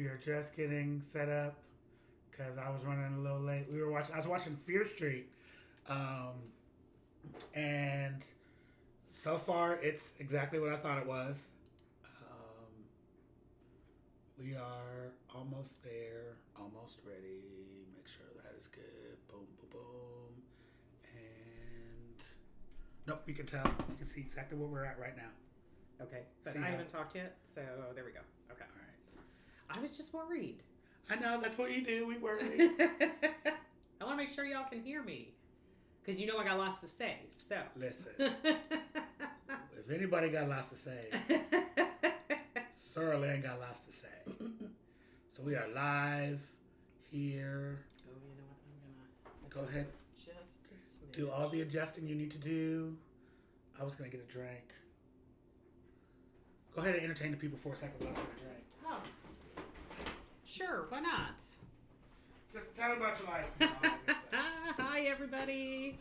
We are just getting set up because I was running a little late. I was watching Fear Street, and so far it's exactly what I thought it was. We are almost there, almost ready. Make sure that is good. Boom, boom, boom. And nope, you can tell. You can see exactly where we're at right now. Okay, but I haven't talked yet, so there we go. Okay. All right. I was just worried. I know, that's what you do. We worry. I want to make sure y'all can hear me. Because you know I got lots to say, so. Listen. If anybody got lots to say, Sarah Lynn got lots to say. So we are live here. Oh, you know what? I'm Go going to ahead. just a smidge. Do all the adjusting you need to do. I was going to get a drink. Go ahead and entertain the people for a second while I get a drink. Oh. Sure, why not? Just tell me about your life. Hi, everybody.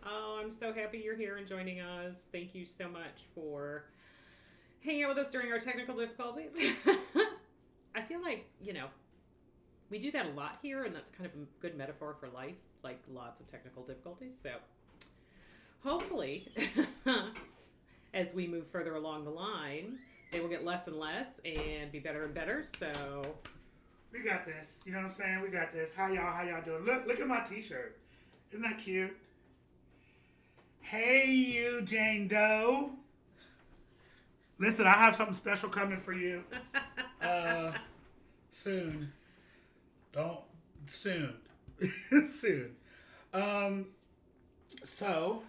Oh, I'm so happy you're here and joining us. Thank you so much for hanging out with us during our technical difficulties. I feel like, we do that a lot here, and that's kind of a good metaphor for life, like lots of technical difficulties. So hopefully, as we move further along the line, they will get less and less and be better and better. So we got this. You know what I'm saying? We got this. How y'all doing? Look at my t-shirt. Isn't that cute? Hey, you, Jane Doe. Listen, I have something special coming for you. Soon. Soon. Soon. So,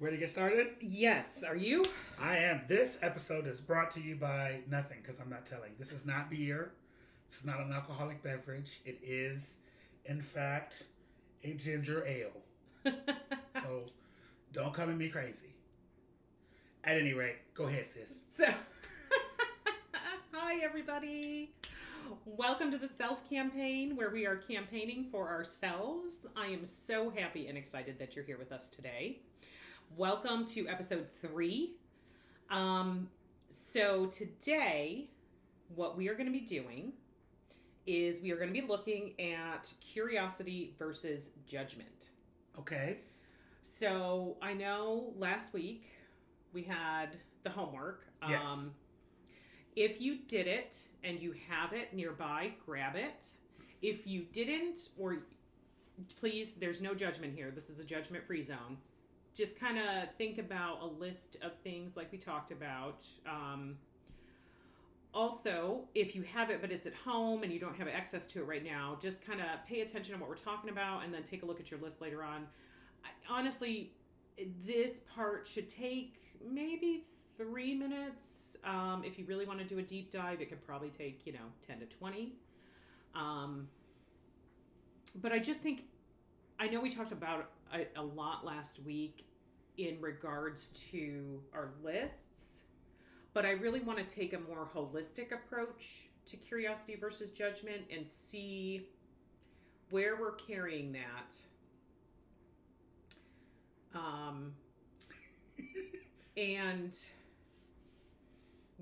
ready to get started? yes, are you? I am. This episode is brought to you by nothing, because I'm not telling. This is not beer. This is not an alcoholic beverage. It is, in fact, a ginger ale. So, don't come at me crazy. At any rate, go ahead, sis. So, hi everybody. Welcome to the Self Campaign, where we are campaigning for ourselves. I am so happy and excited that you're here with us today. Welcome to episode 3. So today, what we are going to be doing is we are going to be looking at curiosity versus judgment. Okay. So I know last week we had the homework. Yes. If you did it and you have it nearby, grab it. If you didn't, or please, there's no judgment here. This is a judgment-free zone. Just kind of think about a list of things like we talked about. Also, if you have it but it's at home and you don't have access to it right now, just kind of pay attention to what we're talking about and then take a look at your list later on. Honestly, this part should take maybe 3 minutes. If you really want to do a deep dive, it could probably take, 10 to 20. But I just think, I know we talked about a lot last week in regards to our lists, but I really want to take a more holistic approach to curiosity versus judgment and see where we're carrying that. And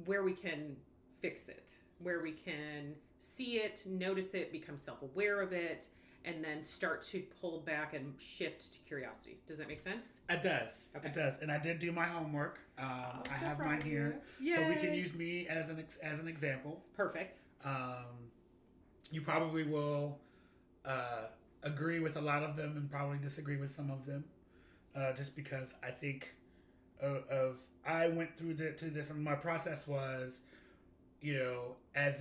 where we can fix it, where we can see it, notice it, become self-aware of it, and then start to pull back and shift to curiosity. Does that make sense? It does. Okay. It does. And I did do my homework. I have mine here. Yay. So we can use me as an example. Perfect. You probably will agree with a lot of them and probably disagree with some of them. Just because I think I went through this, and my process was, as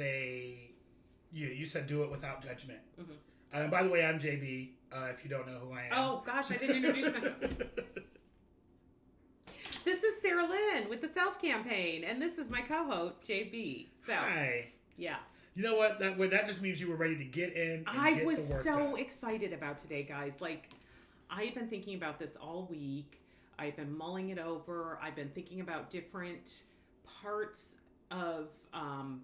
you said, do it without judgment. Mm-hmm. By the way, I'm JB, if you don't know who I am. Oh, gosh, I didn't introduce myself. This is Sarah Lynn with the Self Campaign, and this is my co-host, JB. So, hi. Yeah. You know what? That just means you were ready to get in and I get was the work so done. excited about today, guys. Like, I've been thinking about this all week. I've been mulling it over. I've been thinking about different parts of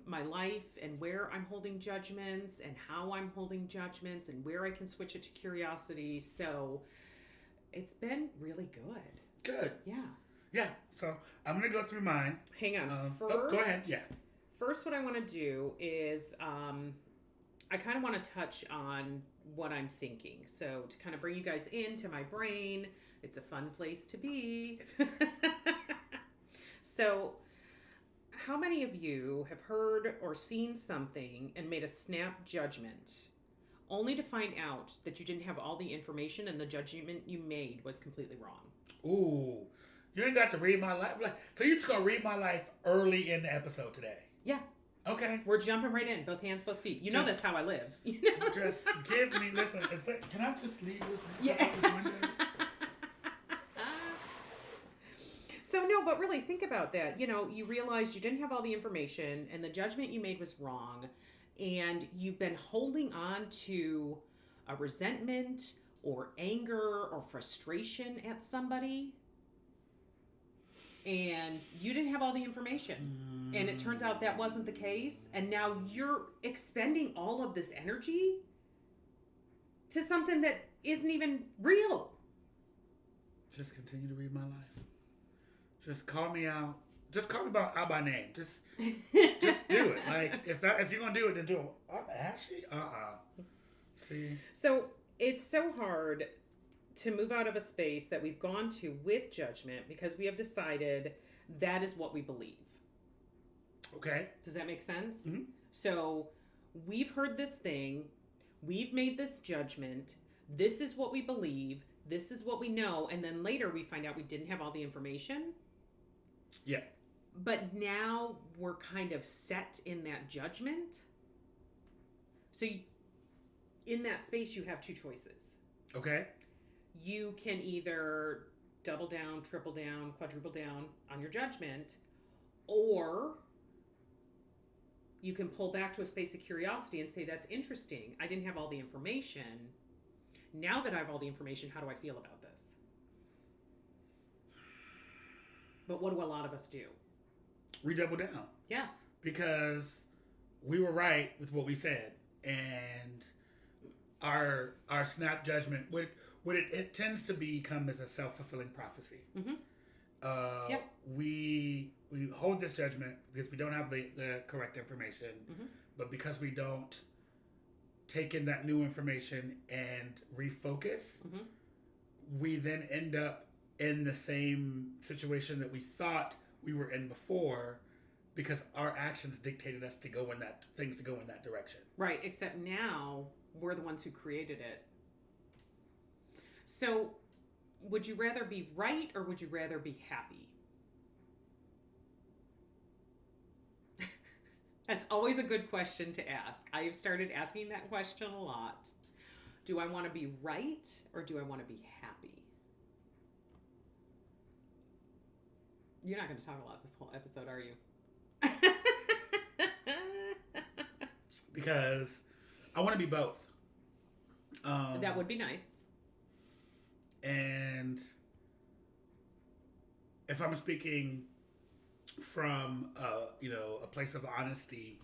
my life and where I'm holding judgments and how I'm holding judgments and where I can switch it to curiosity. So it's been really good. Good. Yeah. Yeah. So I'm going to go through mine. Hang on. Go ahead. Yeah. First, what I want to do is I kind of want to touch on what I'm thinking. So, to kind of bring you guys into my brain, it's a fun place to be. So, how many of you have heard or seen something and made a snap judgment only to find out that you didn't have all the information and the judgment you made was completely wrong? Ooh, you ain't got to read my life. So you're just gonna read my life early in the episode today? Yeah. Okay. We're jumping right in, both hands, both feet. You know that's how I live. Just give me. Listen, can I just leave this? Yeah. So no, but really think about that. You realized you didn't have all the information, and the judgment you made was wrong, and you've been holding on to a resentment or anger or frustration at somebody, and you didn't have all the information. And it turns out that wasn't the case, and now you're expending all of this energy to something that isn't even real. Just continue to read my life. Just call me out. Just call me out by name. Just do it. Like if you're gonna do it, then do it. Ashley? See. So it's so hard to move out of a space that we've gone to with judgment because we have decided that is what we believe. Okay. Does that make sense? Mm-hmm. So we've heard this thing, we've made this judgment, this is what we believe, this is what we know, and then later we find out we didn't have all the information. Yeah. But now we're kind of set in that judgment. So in that space, you have two choices. Okay. You can either double down, triple down, quadruple down on your judgment, or you can pull back to a space of curiosity and say, that's interesting. I didn't have all the information. Now that I have all the information, how do I feel about this? But what do a lot of us do? We double down. Yeah. Because we were right with what we said. And our snap judgment, what it tends to become as a self-fulfilling prophecy. Mm-hmm. Yep. We hold this judgment because we don't have the correct information, but because we don't take in that new information and refocus, we then end up in the same situation that we thought we were in before because our actions dictated us to go in that direction. Right, except now we're the ones who created it. So, would you rather be right or would you rather be happy? That's always a good question to ask. I have started asking that question a lot. Do I want to be right or do I want to be happy? You're not going to talk a lot this whole episode, are you? Because I want to be both. That would be nice. And if I'm speaking from a place of honesty,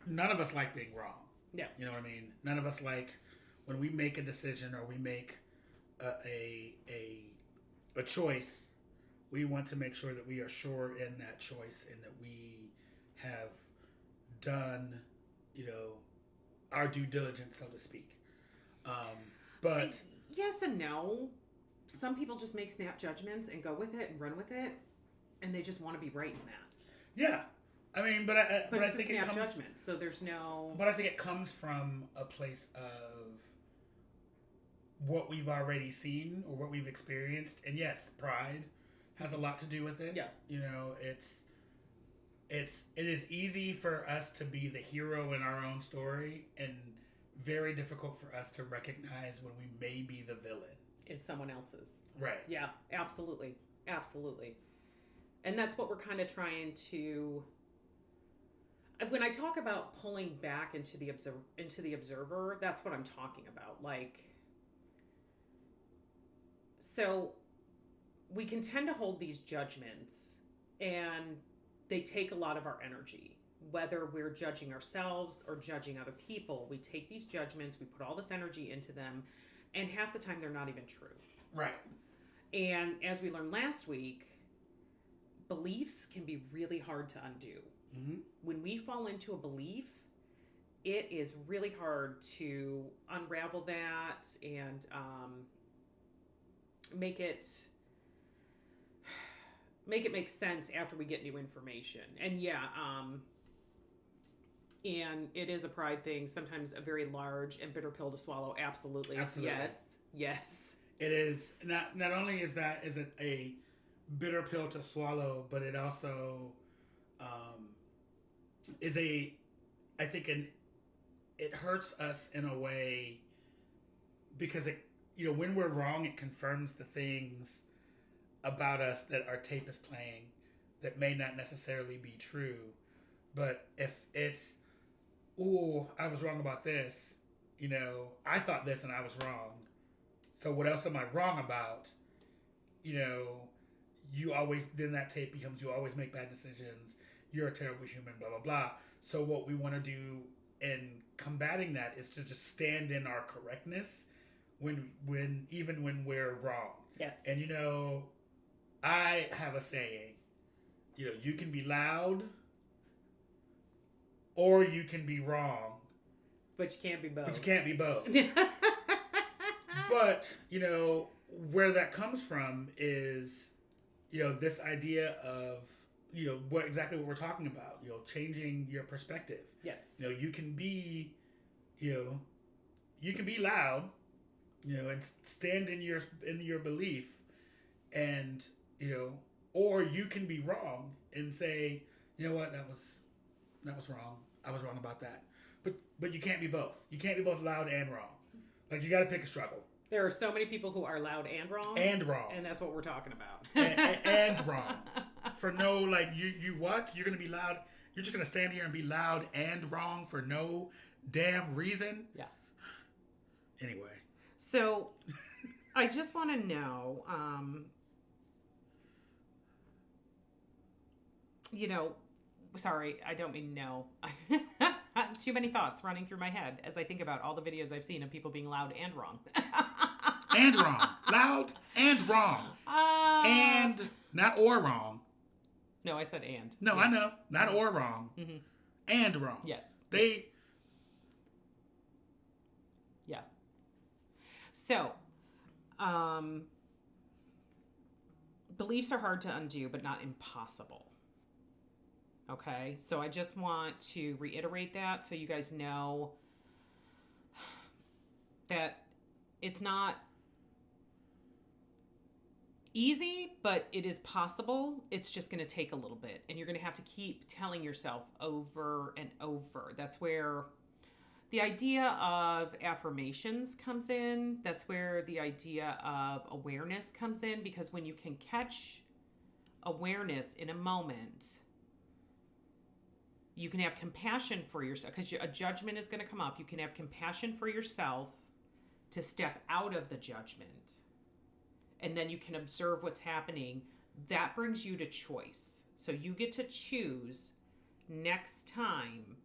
none of us like being wrong. Yeah. You know what I mean? None of us like when we make a decision or we make a choice, we want to make sure that we are sure in that choice and that we have done, our due diligence, so to speak. But yes and no. Some people just make snap judgments and go with it and run with it, and they just want to be right in that. Yeah, I mean, but I it's think a snap it comes judgment, so there's no. But I think it comes from a place of what we've already seen or what we've experienced, and yes, pride has a lot to do with it. Yeah, it is easy for us to be the hero in our own story, and very difficult for us to recognize when we may be the villain in someone else's. Right. Yeah, absolutely. Absolutely. And that's what we're kind of trying to, when I talk about pulling back into the observer, that's what I'm talking about. Like, so we can tend to hold these judgments and they take a lot of our energy. Whether we're judging ourselves or judging other people, we take these judgments, we put all this energy into them, and half the time they're not even true. Right. And as we learned last week, beliefs can be really hard to undo. Mm-hmm. When we fall into a belief, it is really hard to unravel that and make it make sense after we get new information. And and it is a pride thing, sometimes a very large and bitter pill to swallow. Absolutely. Yes. It is not only is it a bitter pill to swallow, but it also is it hurts us in a way because when we're wrong, it confirms the things about us that our tape is playing that may not necessarily be true. But if it's, I was wrong about this, I thought this and I was wrong. So what else am I wrong about? Then that tape becomes, you always make bad decisions. You're a terrible human, blah, blah, blah. So what we want to do in combating that is to just stand in our correctness even when we're wrong. Yes. And I have a saying, you can be loud or you can be wrong. But you can't be both. But, where that comes from is, this idea of, exactly what we're talking about, changing your perspective. Yes. You can be loud, and stand in your belief, and, or you can be wrong and say, you know what, that was wrong. I was wrong about that. But you can't be both. You can't be both loud and wrong. Like, you got to pick a struggle. There are so many people who are loud and wrong. And wrong. And that's what we're talking about. and wrong. For no, you what? You're going to be loud. You're just going to stand here and be loud and wrong for no damn reason? Yeah. Anyway. So, I just want to know, sorry, I don't mean no. Too many thoughts running through my head as I think about all the videos I've seen of people being loud and wrong. And wrong. Loud and wrong. And not or wrong. No, I said and. No, yeah. I know. Not or wrong. Mm-hmm. And wrong. Yes. Yeah. So, beliefs are hard to undo, but not impossible. Okay, so I just want to reiterate that so you guys know that it's not easy, but it is possible. It's just going to take a little bit, and you're going to have to keep telling yourself over and over. That's where the idea of affirmations comes in. That's where the idea of awareness comes in, because when you can catch awareness in a moment, you can have compassion for yourself, because a judgment is going to come up. You can have compassion for yourself to step out of the judgment, and then you can observe what's happening. That brings you to choice. So you get to choose next time,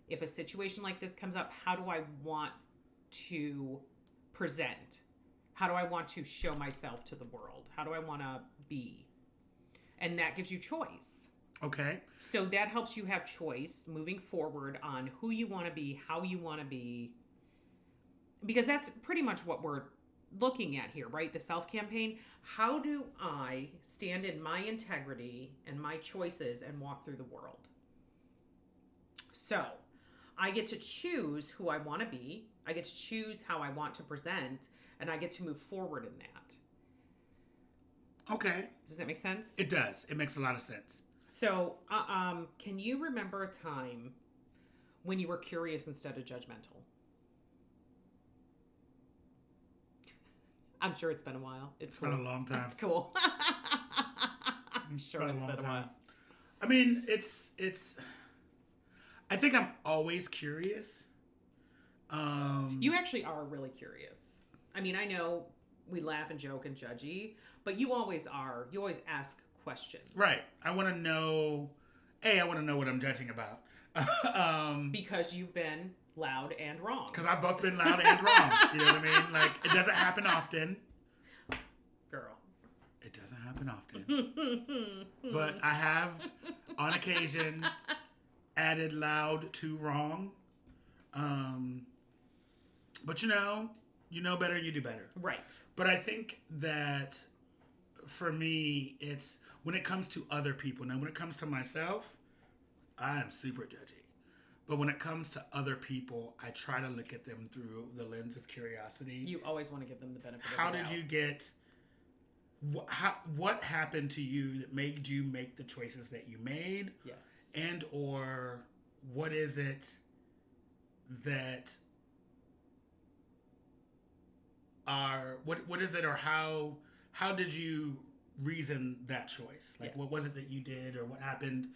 if a situation like this comes up, how do I want to present? How do I want to show myself to the world? How do I want to be? And that gives you choice. Okay. So that helps you have choice moving forward on who you want to be, how you want to be. Because that's pretty much what we're looking at here, right? The self-campaign. How do I stand in my integrity and my choices and walk through the world? So I get to choose who I want to be. I get to choose how I want to present, and I get to move forward in that. Okay. Does that make sense? It does. It makes a lot of sense. So, can you remember a time when you were curious instead of judgmental? I'm sure it's been a while. It's been a long time. It's cool. I'm sure it's been a while. I mean, it's. I think I'm always curious. You actually are really curious. I mean, I know we laugh and joke and judgy, but you always are. You always ask questions. Right. I want to know. I want to know what I'm judging about. Because you've been loud and wrong. Because I've both been loud and wrong. You know what I mean? Like, it doesn't happen often. Girl. It doesn't happen often. But I have, on occasion, added loud to wrong. But you know better, you do better. Right. But I think that for me, it's when it comes to other people. Now, when it comes to myself, I am super judgy. But when it comes to other people, I try to look at them through the lens of curiosity. You always want to give them the benefit of the How doubt. did you get... What happened to you that made you make the choices that you made? Yes. And or what is it that are... What is it, or how did you reason that choice? Like, Yes. What was it that you did, or what happened?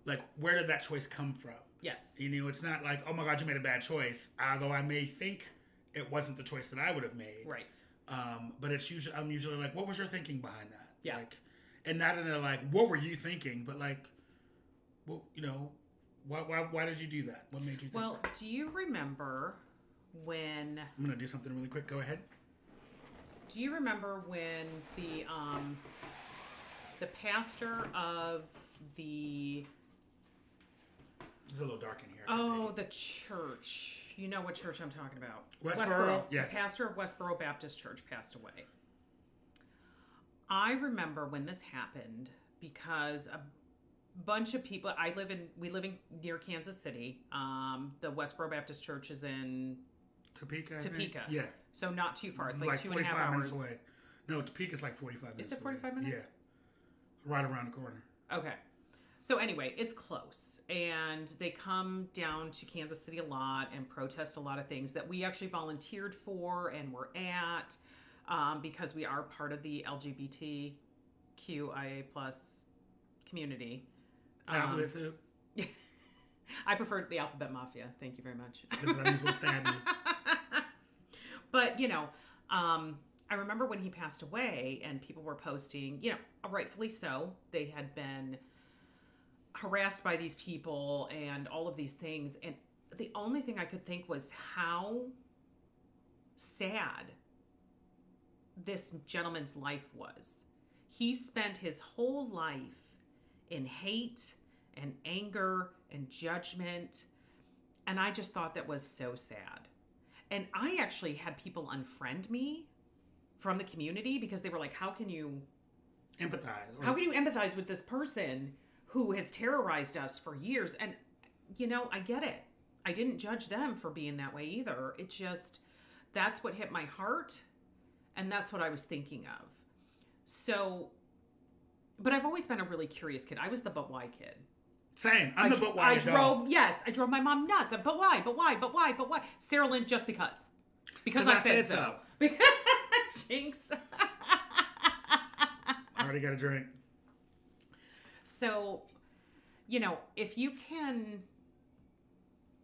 Like, where did that choice come from? Yes. You know, it's not like, oh my God, you made a bad choice. Although I may think it wasn't the choice that I would have made. Right. But I'm usually like, what was your thinking behind that? Yeah. Like, and not in a like, what were you thinking? But like, well, you know, why did you do that? What made you think Well, that? do you remember when... I'm gonna do something really quick. Go ahead. Do you remember when the pastor of the... It's a little dark in here. Oh, the church. You know what church I'm talking about. Westboro? Yes. The pastor of Westboro Baptist Church passed away. I remember when this happened because a bunch of people... We live in near Kansas City. The Westboro Baptist Church is in Topeka. I think? Topeka. Yeah. So not too far. It's like 2.5 hours. minutes away. No, Topeka's like 45 minutes. Is it 45 minutes? Yeah. Right around the corner. Okay. So anyway, it's close. And they come down to Kansas City a lot and protest a lot of things that we actually volunteered for and were at because we are part of the LGBTQIA plus community. Alphabet soup. I prefer the Alphabet Mafia. Thank you very much. That means we'll stab you. But, you know, I remember when he passed away and people were posting, you know, rightfully so. They had been harassed by these people and all of these things. And the only thing I could think was how sad this gentleman's life was. He spent his whole life in hate and anger and judgment. And I just thought that was so sad. And I actually had people unfriend me from the community because they were like, how can you empathize with this person who has terrorized us for years? And, you know, I get it. I didn't judge them for being that way either. It just, that's what hit my heart. And that's what I was thinking of. So, but I've always been a really curious kid. I was the but why kid. Same. I'm the but why dog. I drove my mom nuts. But why? Sarah Lynn, just because. Because I said so. Jinx. I already got a drink. So, you know, if you can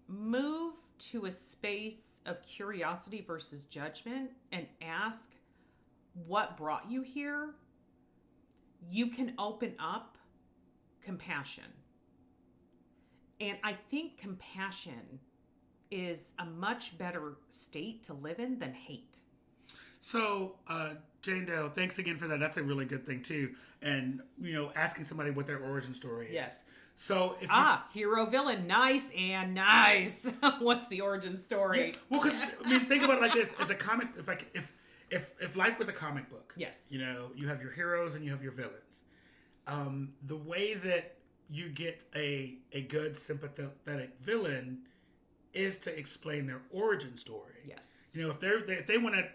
move to a space of curiosity versus judgment and ask what brought you here, you can open up compassion. And I think compassion is a much better state to live in than hate. So, Jane Doe, thanks again for that. That's a really good thing, too. And, you know, asking somebody what their origin story is. Yes. So, if hero, villain, nice and nice. What's the origin story? Yeah. Well, because, I mean, think about it like this. As a comic, if life was a comic book. Yes. You know, you have your heroes and you have your villains. The way that you get a good sympathetic villain is to explain their origin story. Yes. You know, if they want to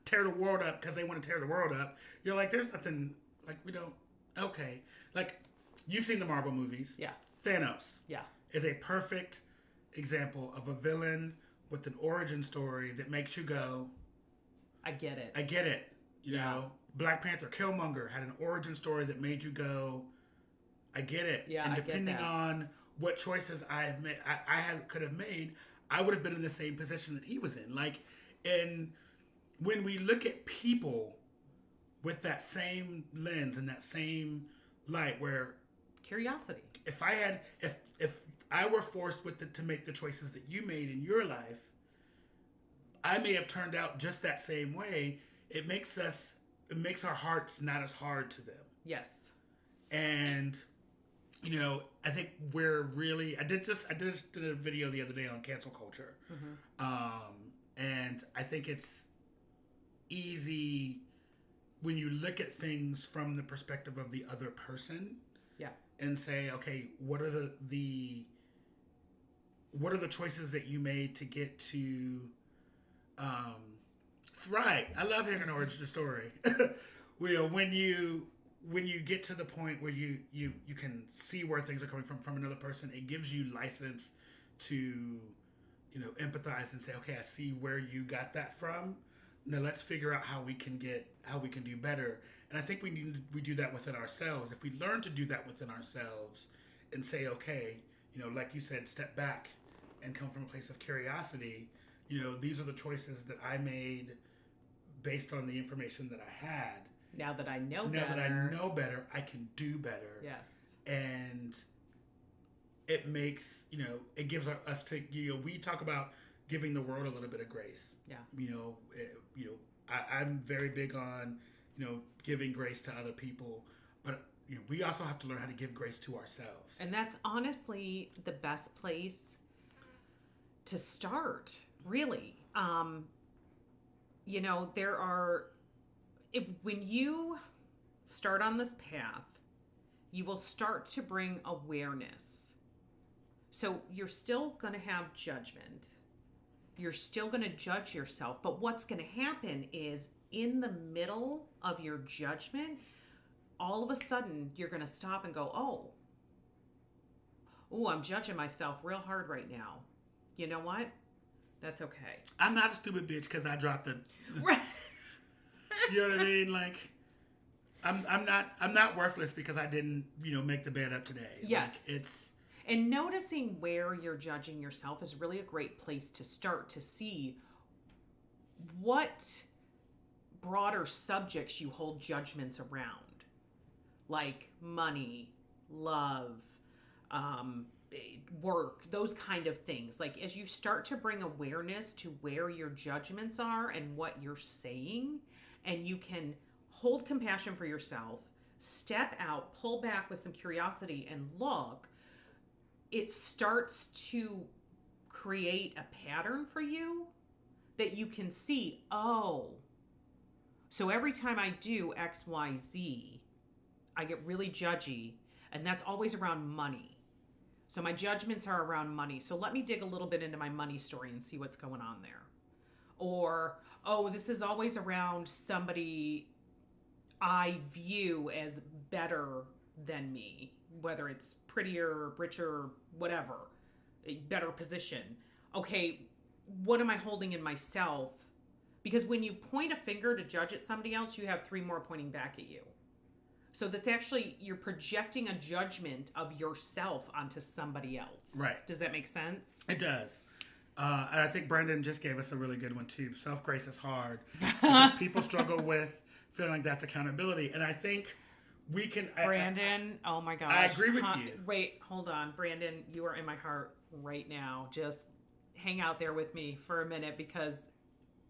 tear the world up because they want to tear the world up, you're like, there's nothing, like, we don't, okay. Like, you've seen the Marvel movies. Yeah. Thanos. Yeah. Is a perfect example of a villain with an origin story that makes you go, I get it. I get it. You know, Black Panther, Killmonger had an origin story that made you go, I get it. Yeah, and I get depending that. on what choices I could have made, I would have been in the same position that he was in. Like, and when we look at people with that same lens and that same light, where Curiosity. if I were forced to make the choices that you made in your life, I may have turned out just that same way. It makes us it makes our hearts not as hard to them. Yes. And I think we're really. I did a video the other day on cancel culture, and I think it's easy when you look at things from the perspective of the other person. Yeah. And say, okay, what are the choices that you made to get to right. I love hearing an origin story. When you get to the point where you can see where things are coming from another person, it gives you license to empathize and say, okay, I see where you got that from. Now let's figure out how we can do better. And I think we do that within ourselves. If we learn to do that within ourselves and say, okay, like you said, step back and come from a place of curiosity. These are the choices that I made based on the information that I had. Now that I know better, I can do better. Yes. And it makes, it gives us to, we talk about giving the world a little bit of grace. Yeah. I'm very big on, giving grace to other people, but we also have to learn how to give grace to ourselves. And that's honestly the best place to start, really. When you start on this path, you will start to bring awareness. So you're still going to have judgment. You're still going to judge yourself. But what's going to happen is in the middle of your judgment, all of a sudden you're going to stop and go, oh, I'm judging myself real hard right now. You know what? That's okay. I'm not a stupid bitch because I dropped the right. You know what I mean? Like, I'm not worthless because I didn't, make the bed up today. Yes. Like, it's... And noticing where you're judging yourself is really a great place to start to see what broader subjects you hold judgments around. Like money, love, work, those kind of things. Like, as you start to bring awareness to where your judgments are and what you're saying, and you can hold compassion for yourself, step out, pull back with some curiosity and look, it starts to create a pattern for you that you can see, oh, so every time I do X, Y, Z, I get really judgy, and that's always around money. So my judgments are around money. So let me dig a little bit into my money story and see what's going on there. Or, oh, this is always around somebody I view as better than me, whether it's prettier, richer, whatever, a better position. Okay, what am I holding in myself? Because when you point a finger to judge at somebody else, you have 3 more pointing back at you. So that's actually, you're projecting a judgment of yourself onto somebody else. Right. Does that make sense? It does. And I think Brandon just gave us a really good one too. Self-grace is hard because people struggle with feeling like that's accountability. And I think we can... Brandon, oh my gosh. I agree with you. Wait, hold on. Brandon, you are in my heart right now. Just hang out there with me for a minute, because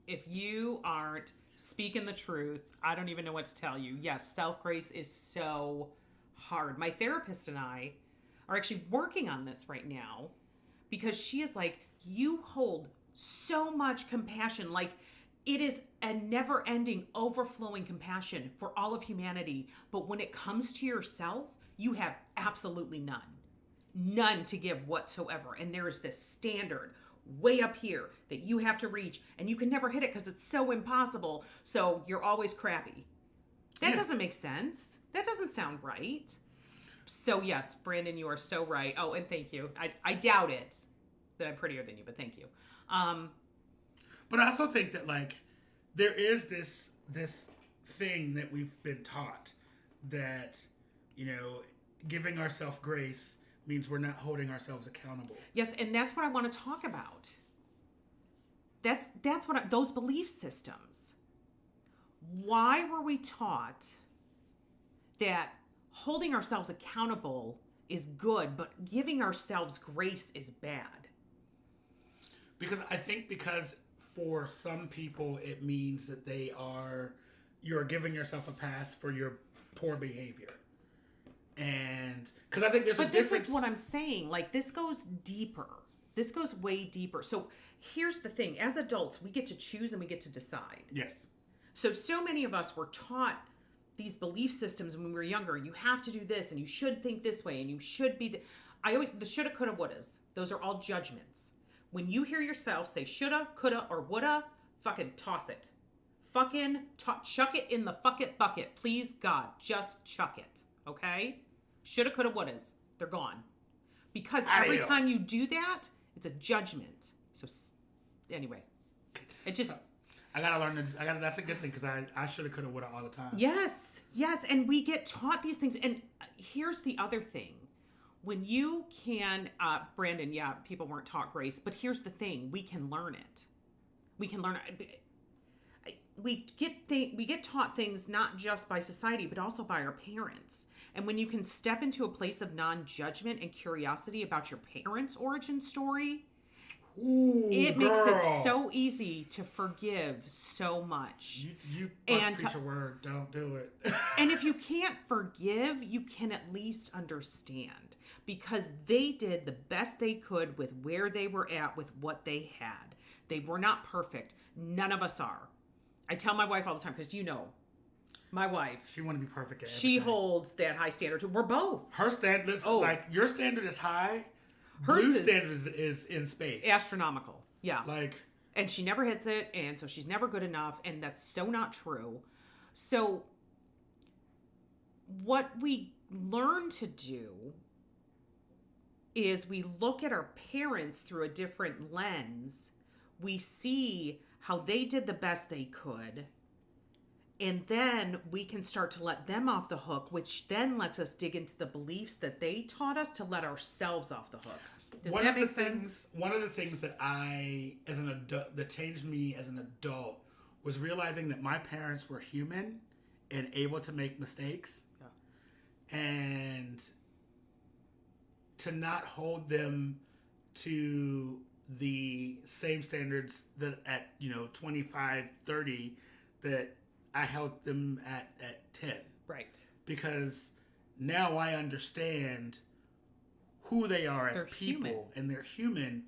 if you aren't speaking the truth, I don't even know what to tell you. Yes, self-grace is so hard. My therapist and I are actually working on this right now, because she is like, you hold so much compassion. Like, it is a never-ending, overflowing compassion for all of humanity. But when it comes to yourself, you have absolutely none. None to give whatsoever. And there is this standard way up here that you have to reach, and you can never hit it because it's so impossible. So you're always crappy. That doesn't make sense. That doesn't sound right. So yes, Brandon, you are so right. Oh, and thank you. I doubt it that I'm prettier than you, but thank you. But I also think that, like, there is this thing that we've been taught that, giving ourselves grace means we're not holding ourselves accountable. Yes, and that's what I want to talk about. That's what those belief systems. Why were we taught that holding ourselves accountable is good, but giving ourselves grace is bad? Because for some people it means that they are you're giving yourself a pass for your poor behavior. And because I think there's a difference. This is what I'm saying. Like, this goes deeper. This goes way deeper. So here's the thing. As adults, we get to choose and we get to decide. Yes. So many of us were taught these belief systems when we were younger. You have to do this, and you should think this way, and you should be... the shoulda, coulda, wouldas. Those are all judgments. When you hear yourself say shoulda, coulda, or woulda, fucking toss it. Fucking chuck it in the fuck it bucket. Please, God, just chuck it. Okay? Shoulda, coulda, wouldas. They're gone. Because every time you do that, it's a judgment. So, anyway. It just... I gotta learn that's a good thing, because I shoulda, coulda, woulda all the time. Yes. And we get taught these things. And here's the other thing. When you can, Brandon, yeah, people weren't taught grace, but here's the thing. We can learn it. We can learn it. We get taught things not just by society, but also by our parents. And when you can step into a place of non-judgment and curiosity about your parents' origin story, it makes it so easy to forgive so much. You preach a word, don't do it. And if you can't forgive, you can at least understand, because they did the best they could with where they were at, with what they had. They were not perfect. None of us are. I tell my wife all the time, because my wife. She want to be perfect at She everything. holds that high standard too. We're both. Her standard, like your standard is high. Hers Blue's standard is in space. Astronomical. Yeah. Like, and she never hits it, and so she's never good enough, and that's so not true. So what we learn to do is we look at our parents through a different lens. We see how they did the best they could, and then we can start to let them off the hook, which then lets us dig into the beliefs that they taught us to let ourselves off the hook. Does that make sense? One of the things that as an adult, that changed me as an adult, was realizing that my parents were human and able to make mistakes. Yeah. And to not hold them to the same standards that at 25, 30 that I held them at 10. Right. Because now I understand who they are as people, human. And they're human,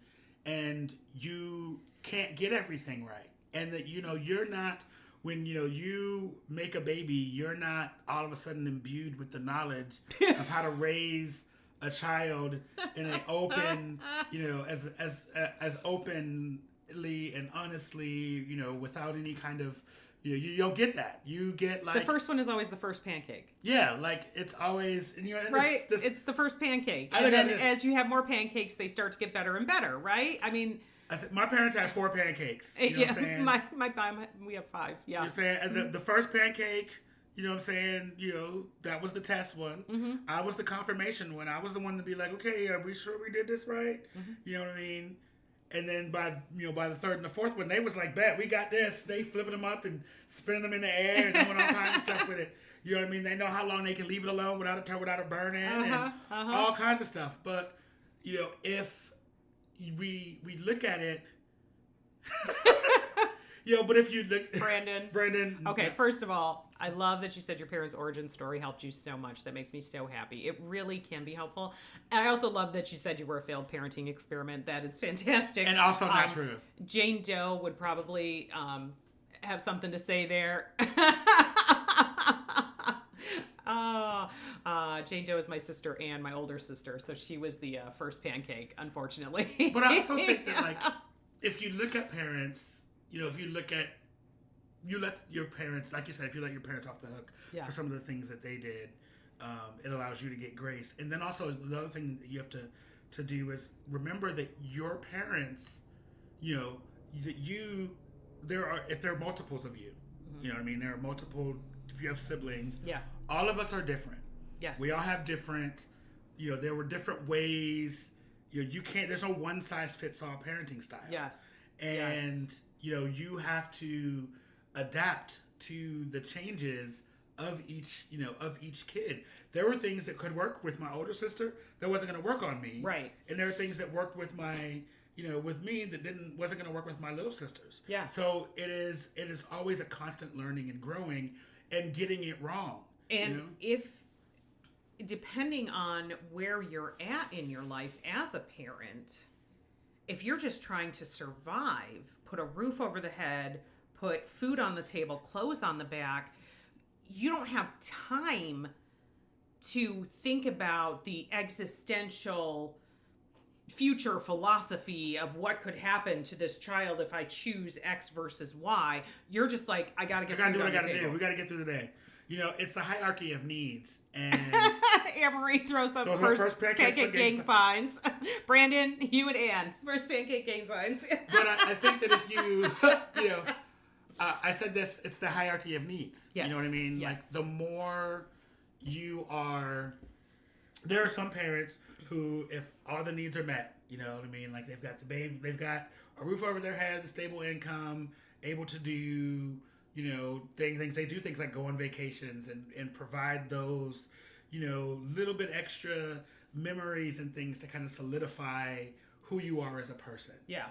and you can't get everything right. And that, you're not, when, you make a baby, you're not all of a sudden imbued with the knowledge of how to raise a child in an open, as openly and honestly, without any kind of, you don't get that. You get like... The first one is always the first pancake. Yeah, like it's always... And, right? It's the first pancake. And then as you have more pancakes, they start to get better and better, right? I mean... my parents had 4 pancakes. You know what I'm saying? We have 5, yeah. You know what I'm saying? And the first pancake, you know what I'm saying? That was the test one. Mm-hmm. I was the confirmation one. I was the one to be like, okay, are we sure we did this right? Mm-hmm. You know what I mean? And then by the third and the fourth one, they was like, bet, we got this. They flipping them up and spinning them in the air and doing all kinds of stuff with it. You know what I mean? They know how long they can leave it alone without it burning and all kinds of stuff. But, if we look at it... but if you look... Brandon. Okay, first of all, I love that you said your parents' origin story helped you so much. That makes me so happy. It really can be helpful. And I also love that you said you were a failed parenting experiment. That is fantastic. And also not true. Jane Doe would probably have something to say there. Jane Doe is my sister and my older sister, so she was the first pancake, unfortunately. But I also think that, like, if you look at parents... if you let your parents, like you said, if you let your parents off the hook for some of the things that they did, it allows you to get grace. And then also the other thing that you have to do is remember that your parents, if there are multiples of you, you know what I mean? There are multiple, if you have siblings, all of us are different. Yes. We all have different, there were different ways, you can't, there's no one size fits all parenting style. Yes. And, you have to adapt to the changes of each kid. There were things that could work with my older sister that wasn't going to work on me. Right. And there are things that worked with my with me that wasn't going to work with my little sisters. Yeah. So it is always a constant learning and growing and getting it wrong. And if, depending on where you're at in your life as a parent, if you're just trying to survive, put a roof over the head, put food on the table, clothes on the back, you don't have time to think about the existential future philosophy of what could happen to this child if I choose X versus Y. You're just like, I gotta get food on the table. I gotta do. We gotta get through the day. It's the hierarchy of needs. And Anne-Marie throws up Those first are pancake gang signs. Brandon, you and Ann, first pancake gang signs. but I think that if you, I said this, it's the hierarchy of needs. Yes. You know what I mean? Yes. Like the more you are, there are some parents who, if all the needs are met, you know what I mean? Like they've got the baby, they've got a roof over their head, stable income, able to do, things. They do things like go on vacations and provide those, little bit extra memories and things to kind of solidify who you are as a person. Yeah.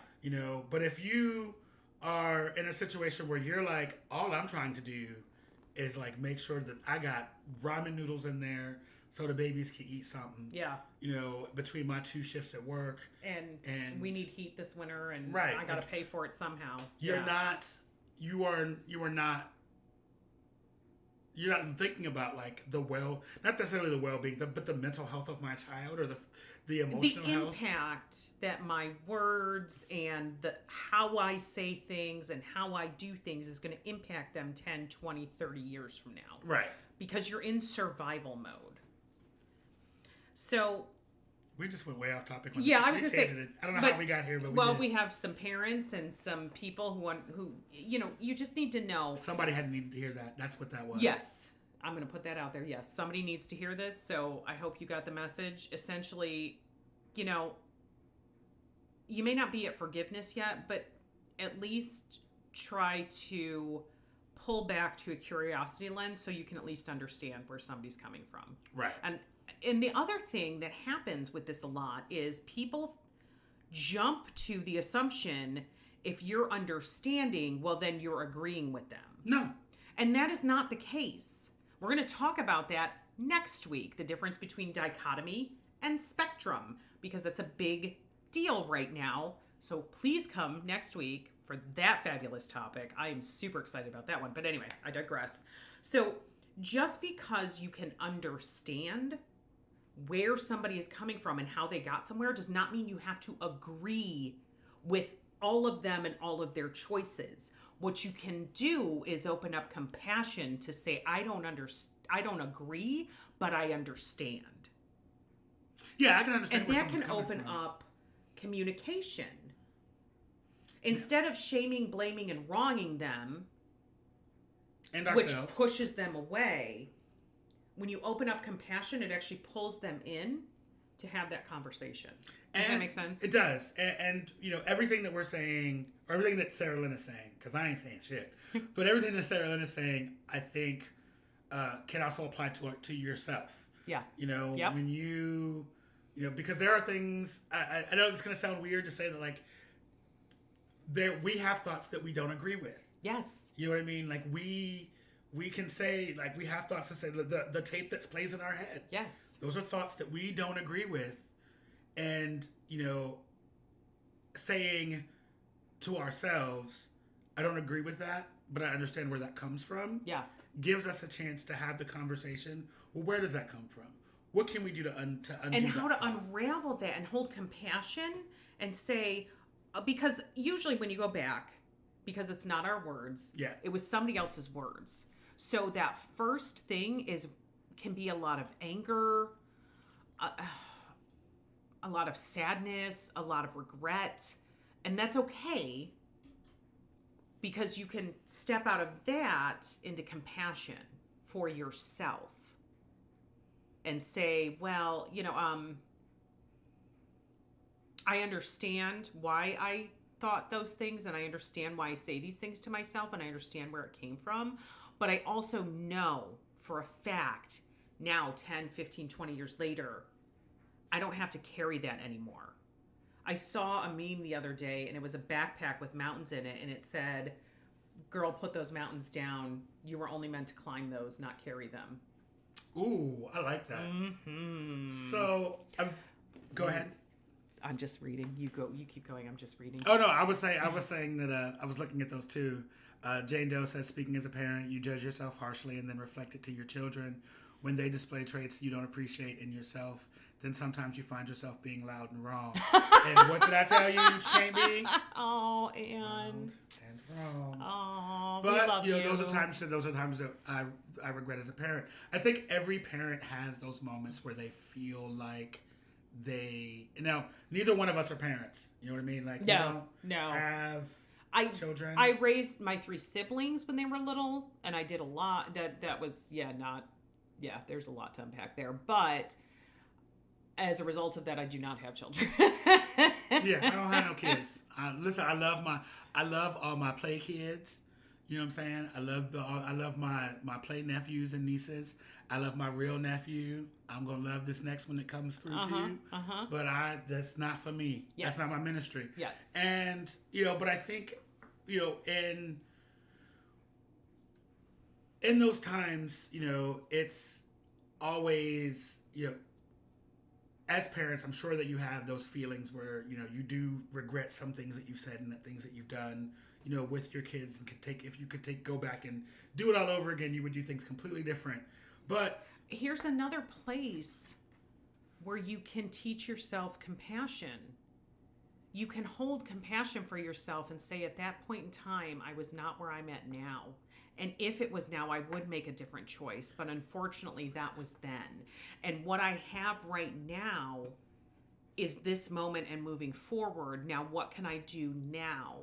But if you are in a situation where you're like, all I'm trying to do is like make sure that I got ramen noodles in there so the babies can eat something. Yeah. Between my 2 shifts at work. And we need heat this winter and right, I gotta pay for it somehow. You're not thinking about like not necessarily the well-being, but the mental health of my child or the emotional health. The impact that my words and how I say things and how I do things is going to impact them 10, 20, 30 years from now. Right. Because you're in survival mode. So we just went way off topic. Yeah, I was going to say. I don't know how we got here, but we have some parents and some people who you just need to know. Somebody had needed to hear that. That's what that was. Yes. I'm going to put that out there. Yes, somebody needs to hear this. So I hope you got the message. Essentially, you may not be at forgiveness yet, but at least try to pull back to a curiosity lens so you can at least understand where somebody's coming from. Right. And the other thing that happens with this a lot is people jump to the assumption if you're understanding, well, then you're agreeing with them. No. And that is not the case. We're going to talk about that next week, the difference between dichotomy and spectrum, because it's a big deal right now. So please come next week for that fabulous topic. I am super excited about that one. But anyway, I digress. So just because you can understand where somebody is coming from and how they got somewhere does not mean you have to agree with all of them and all of their choices. What you can do is open up compassion to say, I don't agree, but I understand. Yeah, I can understand. And that can open up communication. Instead of shaming, blaming, and wronging them, and which pushes them away, when you open up compassion, it actually pulls them in to have that conversation. Does that make sense? It does. And everything that we're saying, or everything that Sarah Lynn is saying, because I ain't saying shit, but everything that Sarah Lynn is saying, I think can also apply to yourself. Yeah. Yep. When you because there are things, I know it's going to sound weird to say that, like, we have thoughts that we don't agree with. Yes. You know what I mean? Like, we can say, like, we have thoughts to say, the tape that plays in our head. Yes. Those are thoughts that we don't agree with. And, saying to ourselves, I don't agree with that, but I understand where that comes from. Yeah. Gives us a chance to have the conversation. Well, where does that come from? What can we do to undo and how that to unravel that and hold compassion and say, because usually when you go back, because it's not our words, yeah, it was somebody else's words. So that first thing can be a lot of anger, a lot of sadness, a lot of regret, and that's okay, because you can step out of that into compassion for yourself and say, well, I understand why I thought those things, and I understand why I say these things to myself, and I understand where it came from. But I also know for a fact now, 10, 15, 20 years later, I don't have to carry that anymore. I saw a meme the other day, and it was a backpack with mountains in it, and it said, "Girl, put those mountains down. You were only meant to climb those, not carry them." Ooh, I like that. Mm-hmm. So, go ahead. I'm just reading. You go. You keep going. I'm just reading. Oh no, I was saying that I was looking at those too. Jane Doe says, speaking as a parent, you judge yourself harshly and then reflect it to your children. When they display traits you don't appreciate in yourself, then sometimes you find yourself being loud and wrong. And what did I tell you? You can't be Oh, and loud and wrong. oh, we But love you know, you. those are times. Those are times that I regret as a parent. I think every parent has those moments where they feel like neither one of us are parents. You know what I mean? Like, No, we no. don't have children. I raised my 3 siblings when they were little, and I did a lot. That was there's a lot to unpack there. But as a result of that, I do not have children. Yeah, I don't have no kids. Listen, I love all my play kids. You know what I'm saying? I love my play nephews and nieces. I love my real nephew. I'm gonna love this next one that comes through too. But that's not for me. Yes. That's not my ministry. Yes. And but I think in those times, it's always as parents, I'm sure that you have those feelings where you do regret some things that you've said and the things that you've done, with your kids, and if you could go back and do it all over again, you would do things completely different. But here's another place where you can teach yourself compassion. You can hold compassion for yourself and say, at that point in time, I was not where I'm at now. And if it was now, I would make a different choice. But unfortunately, that was then. And what I have right now is this moment and moving forward. Now, what can I do now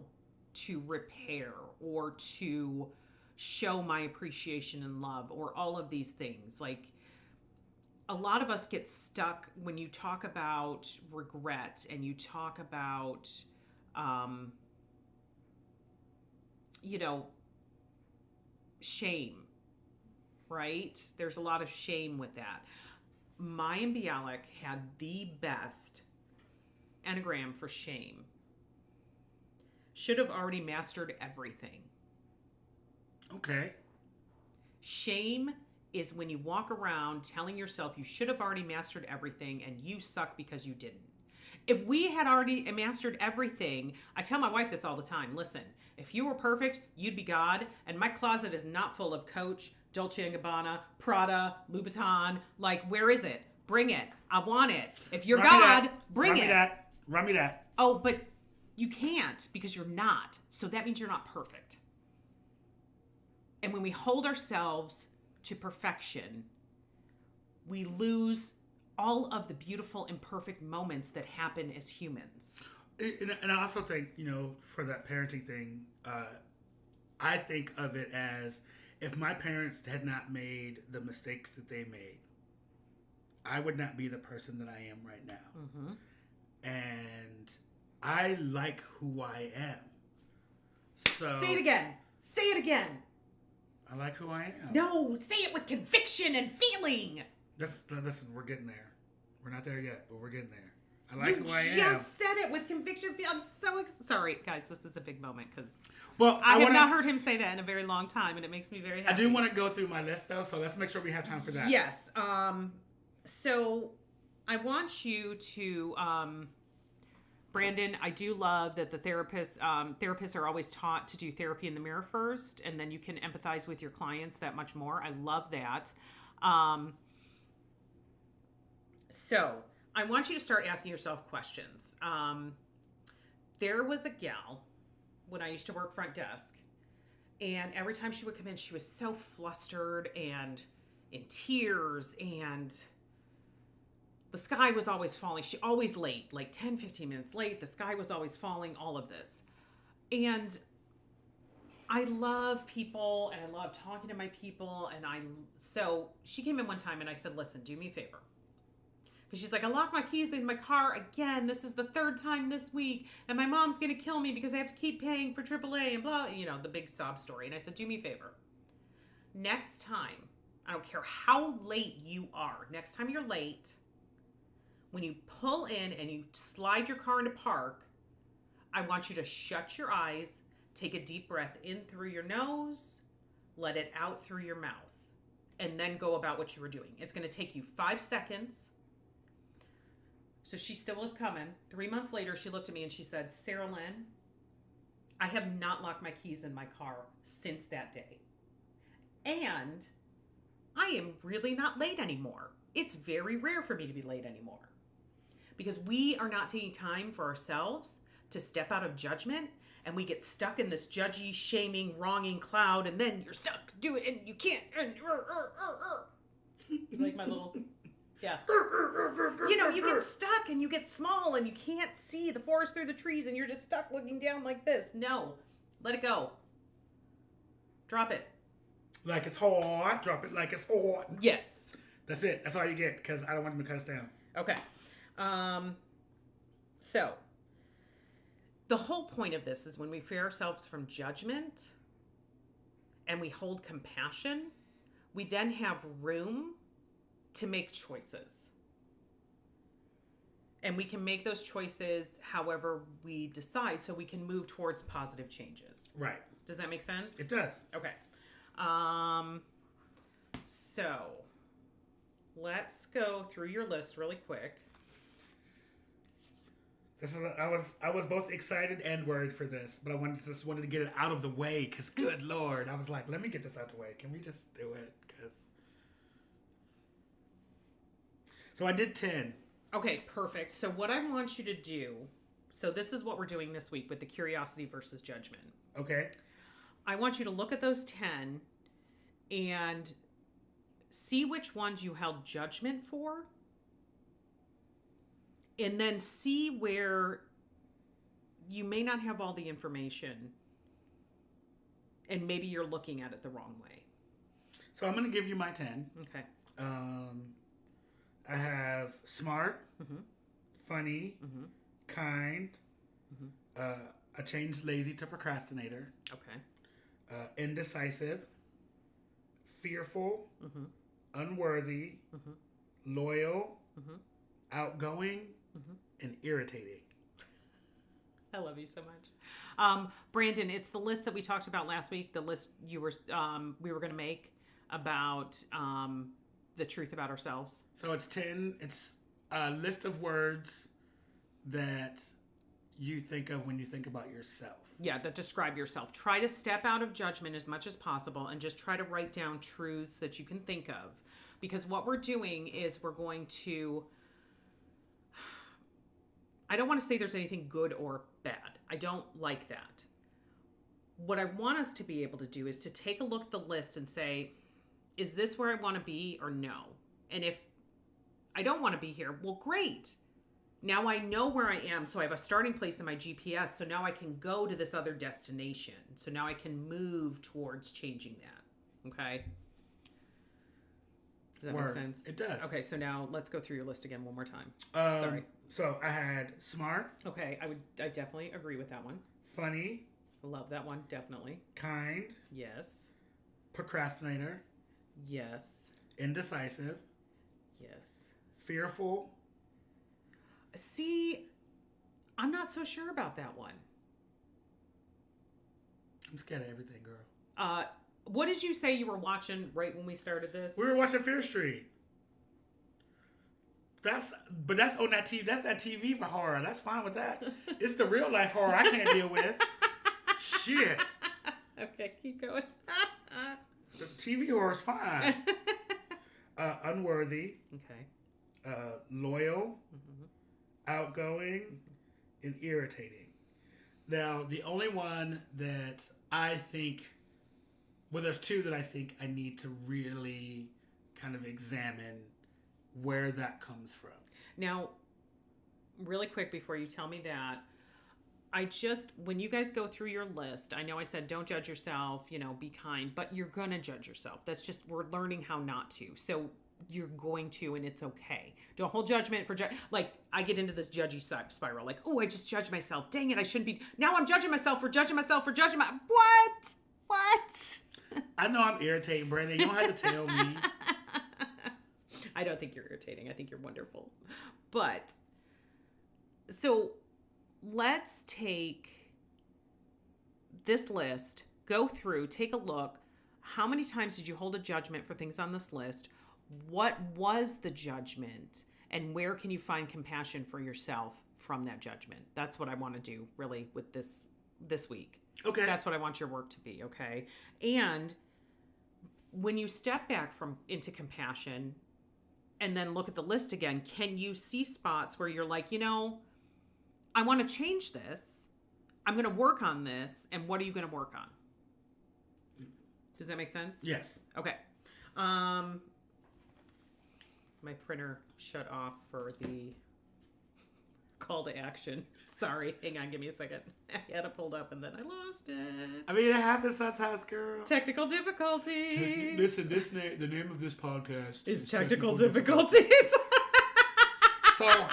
to repair or to show my appreciation and love, or all of these things? Like, a lot of us get stuck when you talk about regret and you talk about, shame, right? There's a lot of shame with that. Mayim Bialik had the best enneagram for shame. Should have already mastered everything. okay. Shame is when you walk around telling yourself you should have already mastered everything and you suck because you didn't. If we had already mastered everything, I tell my wife this all the time. Listen, if you were perfect, you'd be God. And my closet is not full of Coach, Dolce & Gabbana, Prada, Louboutin. Like, where is it? Bring it. I want it. If you're God, bring it. Run me that. Oh, but you can't because you're not. So that means you're not perfect. And when we hold ourselves to perfection, we lose all of the beautiful, imperfect moments that happen as humans. And I also think, for that parenting thing, I think of it as, if my parents had not made the mistakes that they made, I would not be the person that I am right now. Mm-hmm. And I like who I am. So Say it again. Say it again. I like who I am. No, say it with conviction and feeling. Listen, we're getting there. We're not there yet, but we're getting there. I like who I am. You just said it with conviction. I'm so sorry, guys. This is a big moment because Well, I have not heard him say that in a very long time, and it makes me very happy. I do want to go through my list, though, so let's make sure we have time for that. Yes. So I want you to, Brandon, I do love that the therapists are always taught to do therapy in the mirror first, and then you can empathize with your clients that much more. I love that. So I want you to start asking yourself questions. There was a gal when I used to work front desk, and every time she would come in, she was so flustered and in tears, and the sky was always falling. She always late, like 10, 15 minutes late. The sky was always falling, all of this. And I love people, and I love talking to my people. So she came in one time, and I said, listen, do me a favor. Because she's like, I locked my keys in my car again. This is the 3rd time this week. And my mom's going to kill me because I have to keep paying for AAA and blah, the big sob story. And I said, do me a favor. Next time, I don't care how late you are. Next time you're late, When you pull in and you slide your car into park, I want you to shut your eyes, take a deep breath in through your nose, let it out through your mouth, and then go about what you were doing. It's going to take you 5 seconds. So she still was coming. 3 months later, she looked at me and she said, Sarah Lynn, I have not locked my keys in my car since that day. And I am really not late anymore. It's very rare for me to be late anymore. Because we are not taking time for ourselves to step out of judgment, and we get stuck in this judgy, shaming, wronging cloud, and then you're stuck. Do it, and you can't. And you like my little... Yeah. You know, you get stuck and you get small and you can't see the forest through the trees and you're just stuck looking down like this. No. Let it go. Drop it. Like it's hard. Drop it like it's hard. Yes. That's it. That's all you get because I don't want them to cut us down. Okay. So, the whole point of this is when we free ourselves from judgment and we hold compassion, we then have room to make choices. And we can make those choices however we decide so we can move towards positive changes. Right. Does that make sense? It does. Okay. So let's go through your list really quick. This is I was both excited and worried for this, but I just wanted to get it out of the way because good Lord, I was like, let me get this out of the way. Can we just do it? So I did 10. Okay, perfect. So what I want you to do, so this is what we're doing this week with the curiosity versus judgment. Okay. I want you to look at those 10 and see which ones you held judgment for, and then see where you may not have all the information and maybe you're looking at it the wrong way. So I'm going to give you my 10. Okay. I have smart, funny, kind. I changed lazy to procrastinator. Okay. Indecisive, fearful, unworthy, loyal, outgoing, and irritating. I love you so much. Brandon, it's the list that we talked about last week, the list we were going to make about the truth about ourselves. So it's 10. It's a list of words that you think of when you think about yourself. Yeah, that describe yourself. Try to step out of judgment as much as possible and just try to write down truths that you can think of. Because what we're doing is we're going to... I don't want to say there's anything good or bad. I don't like that. What I want us to be able to do is to take a look at the list and say, is this where I want to be or no? And if I don't want to be here, well, great. Now I know where I am, so I have a starting place in my GPS, so now I can go to this other destination. So now I can move towards changing that. Okay? Does that make sense? It does. Okay, so now let's go through your list again one more time. Sorry. So I had smart. Okay, I definitely agree with that one. Funny. Love that one, definitely. Kind. Yes. Procrastinator. Yes. Indecisive. Yes. Fearful. See, I'm not so sure about that one. I'm scared of everything, girl. What did you say you were watching right when we started this? We were watching Fear Street. That's on that TV. That's that TV for horror. That's fine with that. It's the real life horror I can't deal with. Shit. Okay, keep going. The TV horror is fine. Unworthy. Okay. Loyal. Outgoing. And irritating. Now, the only one that I think... Well, there's two that I think I need to really kind of examine where that comes from. Now, really quick before you tell me that, when you guys go through your list, I know I said don't judge yourself, be kind, but you're going to judge yourself. That's just, we're learning how not to. So you're going to, and it's okay. Don't hold judgment for, like, I get into this judgy spiral, like, oh, I just judged myself. Dang it, I shouldn't be. Now I'm judging myself for judging myself for judging my, What? I know I'm irritating, Brandon. You don't have to tell me. I don't think you're irritating. I think you're wonderful. But so let's take this list, go through, take a look. How many times did you hold a judgment for things on this list? What was the judgment? And where can you find compassion for yourself from that judgment? That's what I want to do really with this week. Okay. That's what I want your work to be, okay? And when you step back into compassion and then look at the list again, can you see spots where you're like, I want to change this. I'm going to work on this. And what are you going to work on? Does that make sense? Yes. Okay. My printer shut off for the call to action. Sorry. Hang on. Give me a second. I had it pulled up and then I lost it. I mean, it happens sometimes, girl. Technical difficulties. Listen, the name of this podcast is Technical Difficulties. So,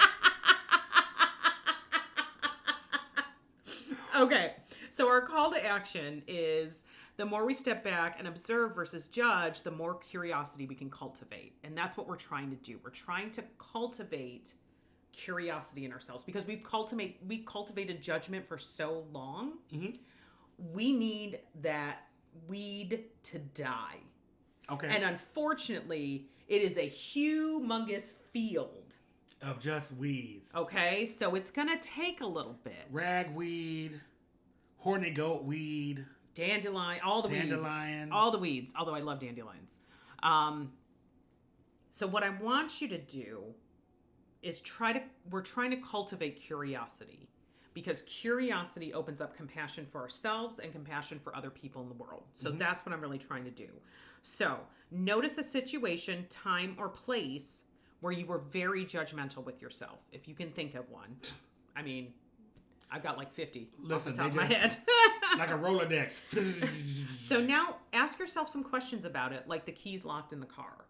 okay. So our call to action is the more we step back and observe versus judge, the more curiosity we can cultivate. And that's what we're trying to do. We're trying to cultivate curiosity in ourselves because we cultivated judgment for so long. mm-hmm. We need that weed to die. Okay. And unfortunately, it is a humongous field of just weeds. Okay, so it's gonna take a little bit. Ragweed, horny goat weed, dandelion, all the dandelion. weeds, all the weeds. Although I love dandelions. So what I want you to do is we're trying to cultivate curiosity, because curiosity opens up compassion for ourselves and compassion for other people in the world. So that's what I'm really trying to do. So notice a situation, time, or place where you were very judgmental with yourself. If you can think of one. I mean, I've got like 50 off the top of my head. Like a Rolodex. So now ask yourself some questions about it, like the keys locked in the car,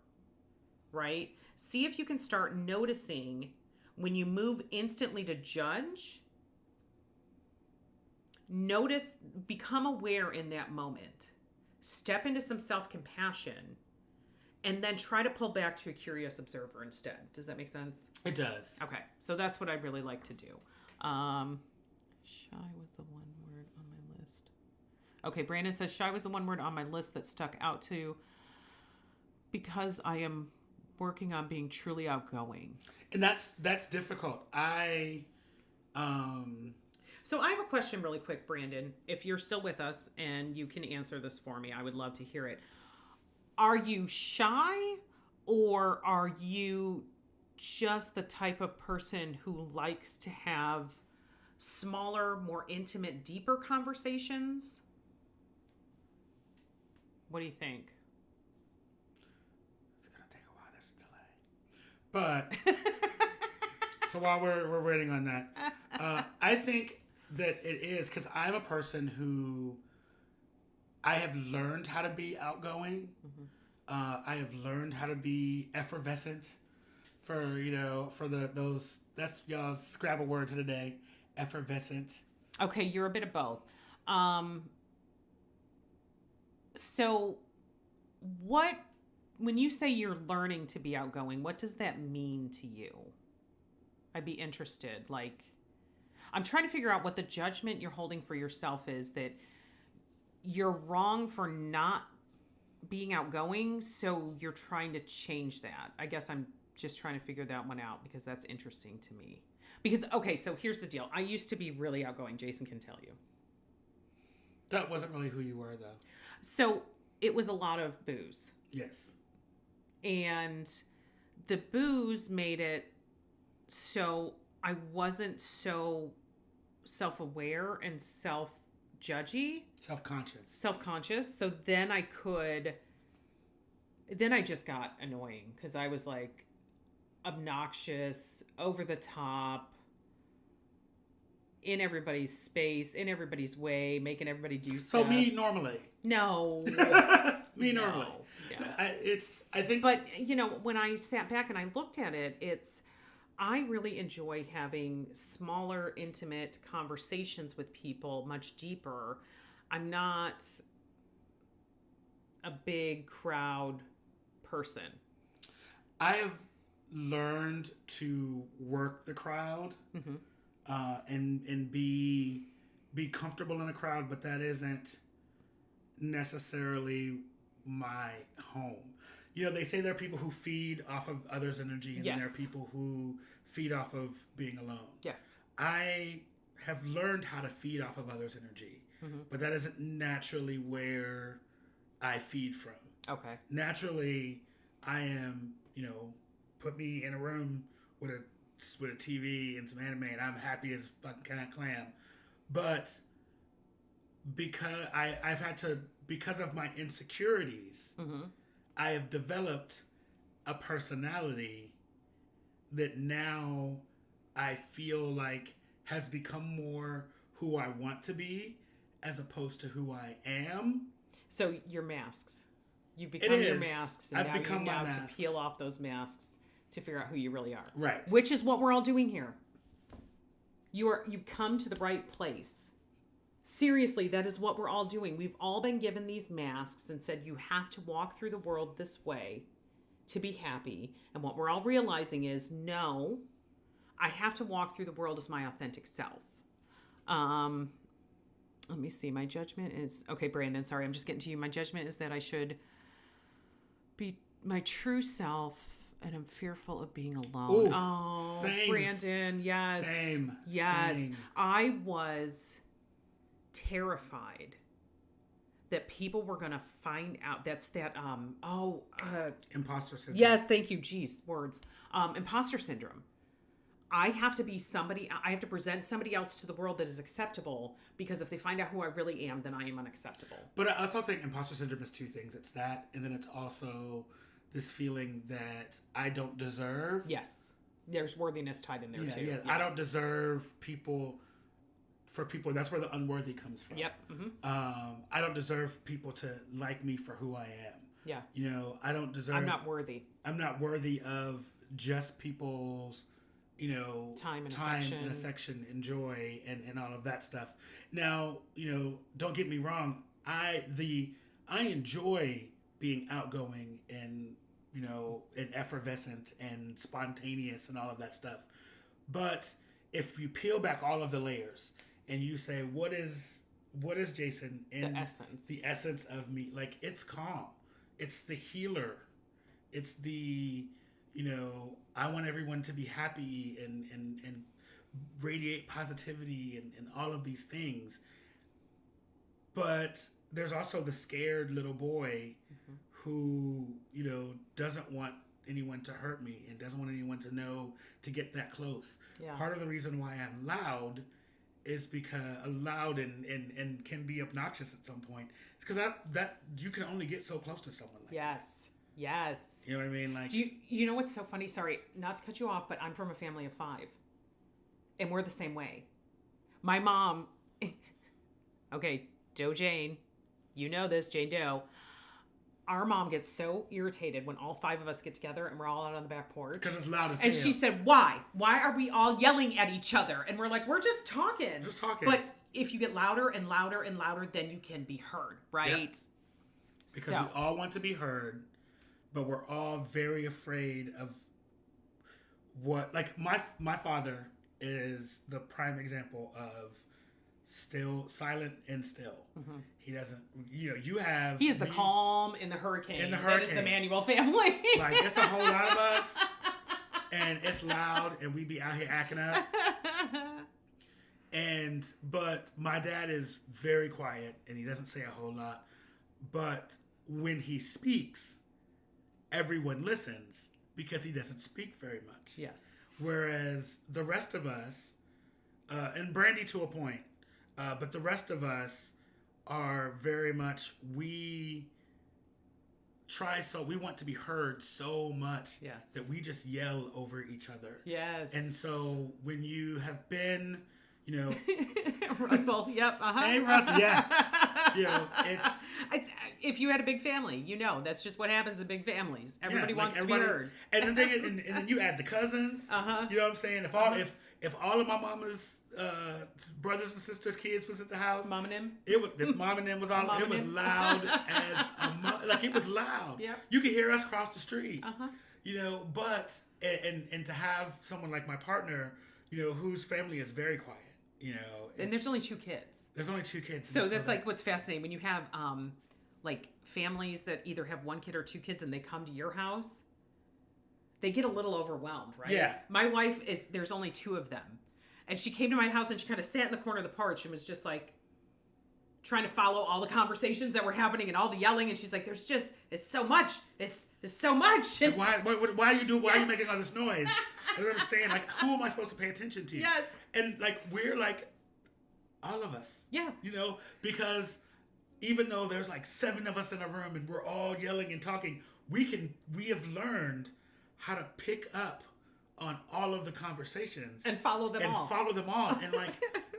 right? See if you can start noticing when you move instantly to judge. Notice, become aware in that moment. Step into some self-compassion, and then try to pull back to a curious observer instead. Does that make sense? It does. Okay, so that's what I'd really like to do. Shy was the one word on my list. Okay, Brandon says shy was the one word on my list that stuck out to because I am working on being truly outgoing. And that's difficult. So I have a question really quick, Brandon. If you're still with us and you can answer this for me, I would love to hear it. Are you shy, or are you just the type of person who likes to have smaller, more intimate, deeper conversations? What do you think? It's going to take a while. There's a delay. But, so while we're waiting on that, I think that it is, because I'm a person who, I have learned how to be outgoing. I have learned how to be effervescent for those, that's y'all's Scrabble word to the day, effervescent. Okay, you're a bit of both. So when you say you're learning to be outgoing, what does that mean to you? I'd be interested. Like, I'm trying to figure out what the judgment you're holding for yourself is, that you're wrong for not being outgoing, so you're trying to change that. I guess I'm just trying to figure that one out, because that's interesting to me. Because, okay, so here's the deal. I used to be really outgoing. Jason can tell you. That wasn't really who you were, though. So it was a lot of booze. Yes. And the booze made it so I wasn't so self-aware and self-judgy. Self-conscious. So then I just got annoying, because I was like obnoxious, over the top, in everybody's space, in everybody's way, making everybody do stuff. So me normally. No. Me normally. Yeah. I think. But, when I sat back and I looked at it, I really enjoy having smaller, intimate conversations with people, much deeper. I'm not a big crowd person. I have learned to work the crowd Mm-hmm. and be comfortable in a crowd, but that isn't necessarily my home. You know, they say there are people who feed off of others' energy, and then there are Yes. people who feed off of being alone. Yes. I have learned how to feed off of others' energy, Mm-hmm. but that isn't naturally where I feed from. Okay. Naturally, I am, you know, put me in a room with a TV and some anime, and I'm happy as a fucking clam. But because I've had to, because of my insecurities, Mm-hmm. I have developed a personality that now I feel like has become more who I want to be as opposed to who I am. So your masks, you've become your is. masks, and I've now become you're my now masks. to peel off those masks to figure out who you really are. Right. Which is what we're all doing here. You've come to the right place. Seriously, that is what we're all doing. We've all been given these masks and said you have to walk through the world this way to be happy. And what we're all realizing is no, I have to walk through the world as my authentic self. Let me see. My judgment is okay, Brandon. Sorry, I'm just getting to you. My judgment is that I should be my true self, and I'm fearful of being alone. Ooh, oh, same. Brandon, yes, Same. yes. Same. I was terrified that people were gonna find out. That's that. Imposter syndrome. Yes, thank you. Jeez, words. Imposter syndrome. I have to be somebody, I have to present somebody else to the world that is acceptable, because if they find out who I really am, then I am unacceptable. But I also think imposter syndrome is two things. It's that, and then it's also this feeling that I don't deserve. Yes. There's worthiness tied in there Yeah, too. yeah. I don't deserve people. For people, that's where the unworthy comes from. Yep. Mm-hmm. I don't deserve people to like me for who I am. Yeah. You know, I don't deserve. I'm not worthy. I'm not worthy of just people's, you know, Time and affection and joy and all of that stuff. Now, you know, don't get me wrong. I enjoy being outgoing and, you know, and effervescent and spontaneous and all of that stuff. But if you peel back all of the layers and you say, what is Jason in The essence of me? Like, it's calm. It's the healer. It's the, you know, I want everyone to be happy and radiate positivity and all of these things. But there's also the scared little boy who, you know, doesn't want anyone to hurt me and doesn't want anyone to know to get that close. Yeah. Part of the reason why I'm loud is because loud and can be obnoxious at some point. It's because that you can only get so close to someone like Yes. Yes. that. You know what I mean? Like, Do you know what's so funny? Sorry, not to cut you off, but I'm from a family of 5. And we're the same way. My mom, okay, Joe Jane, you know this, Jane Doe. Our mom gets so irritated when all 5 of us get together and we're all out on the back porch. because it's loud as And hell. she said, why? Why are we all yelling at each other? And we're like, we're just talking. Just talking. But if you get louder and louder and louder, then you can be heard, right? Because So- we all want to be heard, but we're all very afraid of what, like, my father is the prime example of silent and still. He doesn't, you know, you have. He is the calm in the hurricane. In the That is the hurricane. Manuel family. Like, it's a whole lot of us, and it's loud, and we be out here acting up. But my dad is very quiet, and he doesn't say a whole lot. But when he speaks, everyone listens because he doesn't speak very much. Yes. Whereas the rest of us, and Brandy to a point, but the rest of us are very much, we want to be heard so much Yes. that we just yell over each other. Yes. And so when you have been, you know, Russell, yep. Uh-huh. hey Russell, yeah, you know, It's if you had a big family, you know, that's just what happens in big families. Everybody yeah, like wants to be heard. And then and then you add the cousins. Uh-huh. You know what I'm saying? If all of my mama's brothers and sisters' kids was at the house, Mom and him. it was the mom and them was all. Mom It and was them. loud as like it was loud. Yep. You could hear us cross the street. Uh-huh. You know, but and to have someone like my partner, you know, whose family is very quiet. You know, And there's only 2 kids. there's only 2 kids. So that's like what's fascinating when you have like families that either have 1 kid or 2 kids and they come to your house, they get a little overwhelmed, right? Yeah. My wife there's only 2 of them. And she came to my house and she kind of sat in the corner of the porch and was just like trying to follow all the conversations that were happening and all the yelling. And she's like, it's so much. It's so much. And Why are you making all this noise? I don't understand. Like, who am I supposed to pay attention to? Yes. And like, we're like, all of us. Yeah. You know, because even though there's like 7 of us in a room and we're all yelling and talking, we have learned how to pick up on all of the conversations And follow them all. And like,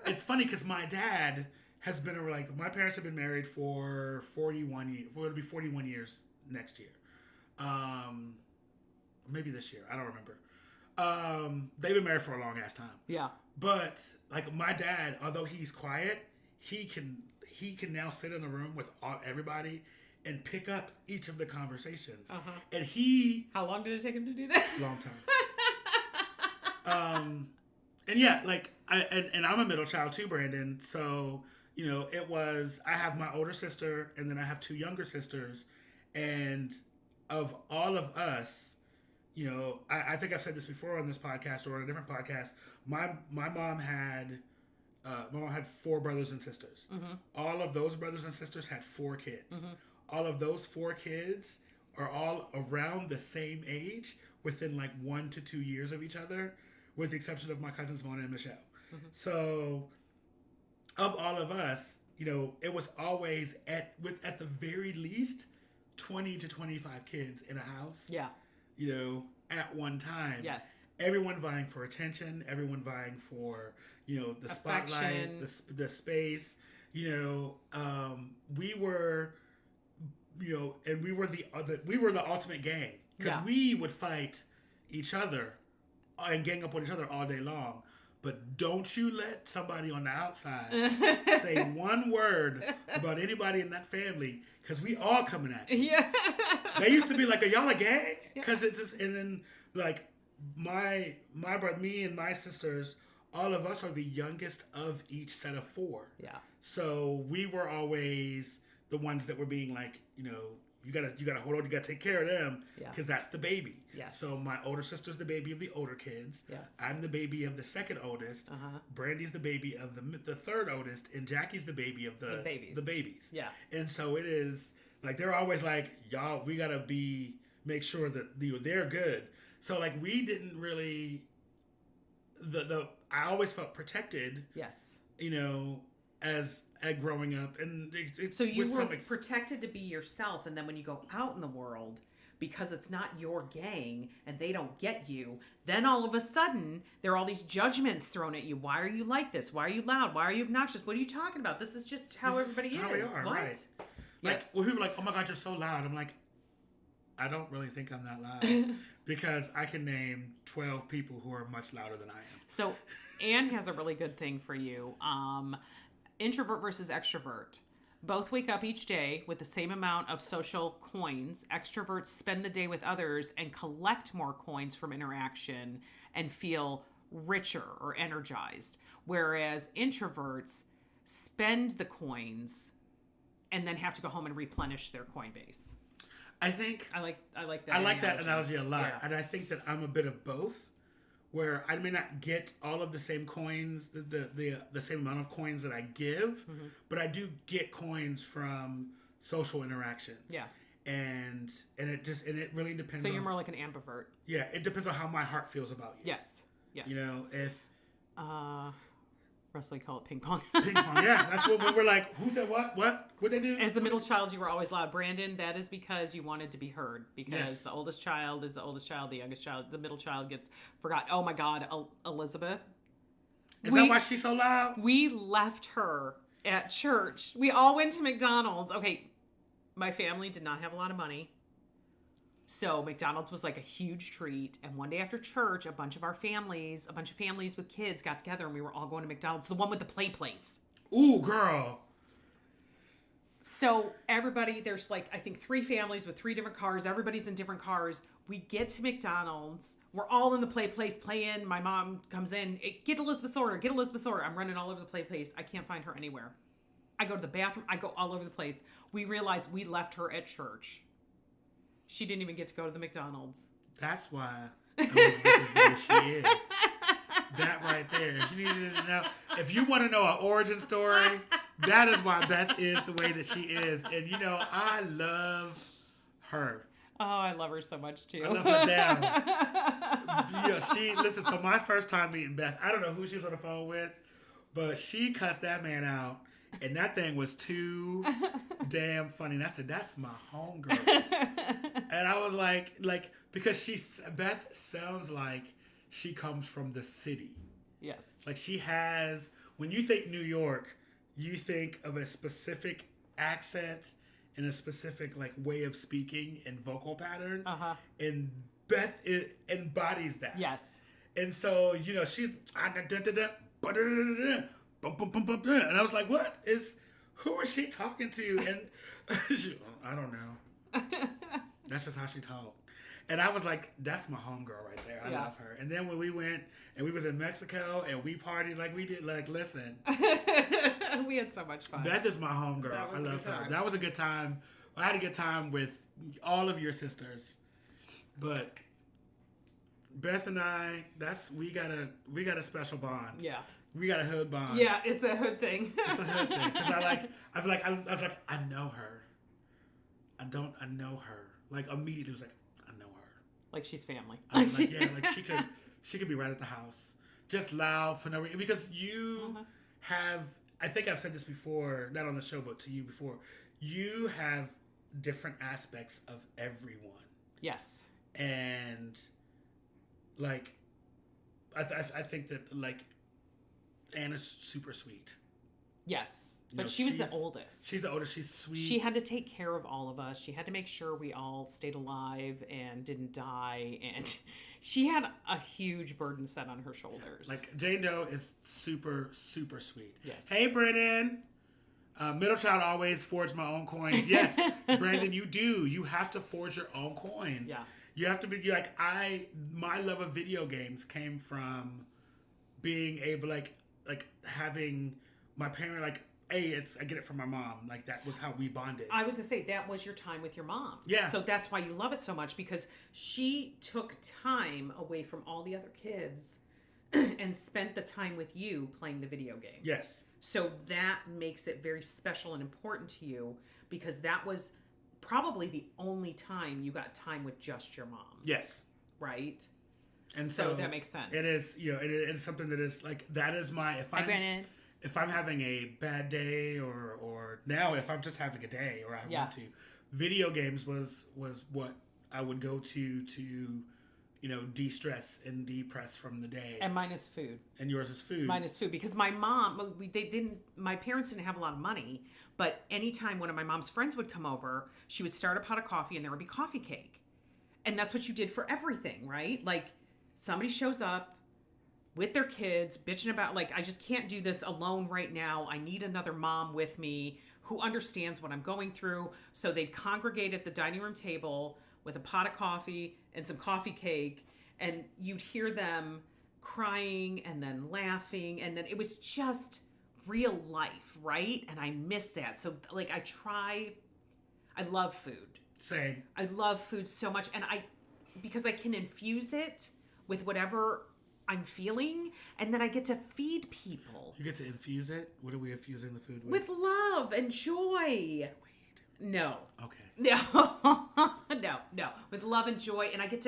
it's funny because my dad has been my parents have been married for 41 years. It'll be 41 years next year. Maybe this year. I don't remember. They've been married for a long ass time. Yeah. But like my dad, although he's quiet, he can now sit in a room with everybody and pick up each of the conversations. Uh-huh. And How long did it take him to do that? long time. And yeah, like and I'm a middle child too, Brandon. So, you know, I have my older sister and then I have 2 younger sisters, and of all of us, you know, I think I've said this before on this podcast or on a different podcast. My mom had 4 brothers and sisters. Mm-hmm. All of those brothers and sisters had 4 kids. Mm-hmm. All of those 4 kids are all around the same age, within like 1 to 2 years of each other, with the exception of my cousins Mona and Michelle. Mm-hmm. So, of all of us, you know, it was always at the very least 20 to 25 kids in a house. Yeah. You know, at one time. Yes. Everyone vying for attention. Everyone vying for, you know, the spotlight, Affection. the space. You know, we were, you know, and we were the ultimate gang, because Yeah. we would fight each other and gang up on each other all day long. But don't you let somebody on the outside say one word about anybody in that family, because we all coming at you. Yeah. They used to be like, "Are y'all a gang?" Because it's just, and then like my brother, me and my sisters, all of us are the youngest of each set of 4. Yeah. So we were always the ones that were being like, you know, you gotta hold on, you gotta take care of them, Yeah. because that's the baby. Yes. So my older sister's the baby of the older kids. Yes. I'm the baby of the second oldest. Uh-huh. Brandy's the baby of the third oldest, and Jackie's the baby of the babies. Yeah. And so it is like they're always like, y'all, we gotta make sure that they're good. So like we didn't really I always felt protected. Yes. You know, as growing up, and it's So you with were some protected to be yourself, and then when you go out in the world, because it's not your gang and they don't get you, then all of a sudden there are all these judgments thrown at you. Why are you like this? Why are you loud? Why are you obnoxious? What are you talking about? This is just how This is everybody how is. we are, What? right. Like, Yes. when people are like, "Oh my God, you're so loud," I'm like, I don't really think I'm that loud, because I can name 12 people who are much louder than I am. So Anne has a really good thing for you. Introvert versus extrovert. Both wake up each day with the same amount of social coins. Extroverts spend the day with others and collect more coins from interaction and feel richer or energized. Whereas introverts spend the coins and then have to go home and replenish their coin base. I think I like that. I like that analogy a lot, Yeah. and I think that I'm a bit of both, where I may not get all of the same coins, the same amount of coins that I give, but I do get coins from social interactions. Yeah. And it really depends. So on, you're more like an ambivert. yeah, it depends on how my heart feels about you. Yes. Yes. You know, if Russell, call it ping pong. ping pong, yeah, that's what we're like. Who said what? What they do? As the middle child, you were always loud. Brandon, that is because you wanted to be heard. Because Yes. the oldest child is the oldest child, the youngest child, the middle child gets forgot. Oh my God, Elizabeth. Is that why she's so loud? We left her at church. We all went to McDonald's. Okay, my family did not have a lot of money. So McDonald's was like a huge treat. And one day after church, a bunch of families with kids got together and we were all going to McDonald's. The one with the play place. Ooh, girl. So everybody, there's like, I think 3 families with 3 different cars. Everybody's in different cars. We get to McDonald's. We're all in the play place playing. My mom comes in. "Hey, get Elizabeth's order. Get Elizabeth's order." I'm running all over the play place. I can't find her anywhere. I go to the bathroom. I go all over the place. We realize we left her at church. She didn't even get to go to the McDonald's. That's why Elizabeth is the way she is. That right there. If you needed to know, if you want to know an origin story, that is why Beth is the way that she is. And you know, I love her. Oh, I love her so much too. I love her down. Listen, so my first time meeting Beth, I don't know who she was on the phone with, but she cussed that man out. And that thing was too damn funny. And I said, "That's my homegirl." And I was like, because Beth sounds like she comes from the city. Yes. Like she has, when you think New York, you think of a specific accent and a specific like way of speaking and vocal pattern. Uh-huh. And Beth embodies that. Yes. And so, you know, she's and I was like, who is she talking to? And I don't know. That's just how she talked. And I was like, that's my homegirl right there. I love her. And then when we went and we was in Mexico and we partied like we did, like, listen. We had so much fun. Beth is my homegirl. I love her. That was a good time. I had a good time with all of your sisters. But Beth and I, we got a special bond. Yeah. We got a hood bond. Yeah, it's a hood thing. It's a hood thing. Because I was like, I know her. I know her. Like, immediately was like, I know her. Like she's family. I was like, yeah, like she could be right at the house. Just loud for no reason. Because you have, I think I've said this before, not on the show, but to you before, you have different aspects of everyone. Yes. And, like, I think that, like, Anna's super sweet. Yes. You But know, she was the oldest. She's the oldest. She's sweet. She had to take care of all of us. She had to make sure we all stayed alive and didn't die. And she had a huge burden set on her shoulders. Like, Jane Doe is super, super sweet. Yes. Hey, Brennan. Middle child always forge my own coins. Yes, Brandon, you do. You have to forge your own coins. Yeah. You have to be like, my love of video games came from being able, like having my parent, like, I get it from my mom. Like, that was how we bonded. I was going to say, that was your time with your mom. Yeah. So that's why you love it so much, because she took time away from all the other kids and spent the time with you playing the video game. Yes. So that makes it very special and important to you, because that was probably the only time you got time with just your mom. Yes. Right? And So that makes sense. It is, it is something that is like, that is my, if I'm having a bad day or now if I'm just having a day or I want to, video games was what I would go to de-stress and de-press from the day. And mine is food. And yours is food. Mine is food, because my mom, my parents didn't have a lot of money, but anytime one of my mom's friends would come over, she would start a pot of coffee and there would be coffee cake. And that's what you did for everything, right? Like, somebody shows up with their kids bitching about, like, I just can't do this alone right now. I need another mom with me who understands what I'm going through. So they'd congregate at the dining room table with a pot of coffee and some coffee cake, and you'd hear them crying and then laughing, and then it was just real life, right? And I miss that. So, like, I love food. Same. I love food so much, and because I can infuse it with whatever I'm feeling, and then I get to feed people. You get to infuse it? What are we infusing the food with? With love and joy. Weed. No. Okay. No. With love and joy, and I get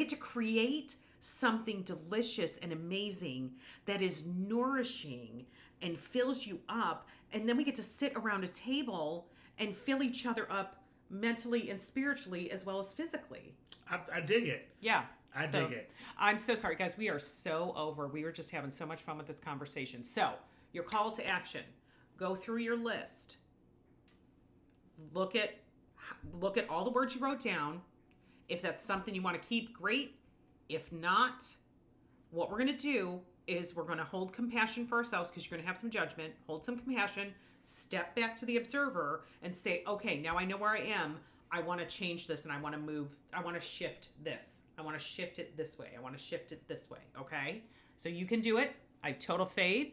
to create something delicious and amazing that is nourishing and fills you up, and then we get to sit around a table and fill each other up mentally and spiritually as well as physically. I dig it. Yeah. I dig it. I'm so sorry, guys. We are so over. We were just having so much fun with this conversation. So, your call to action. Go through your list. Look at all the words you wrote down. If that's something you want to keep, great. If not, what we're going to do is we're going to hold compassion for ourselves because you're going to have some judgment, hold some compassion, step back to the observer and say, okay, now I know where I am. I want to change this and I want to move. I want to shift this. I want to shift it this way. I want to shift it this way. Okay. So you can do it. I have total faith.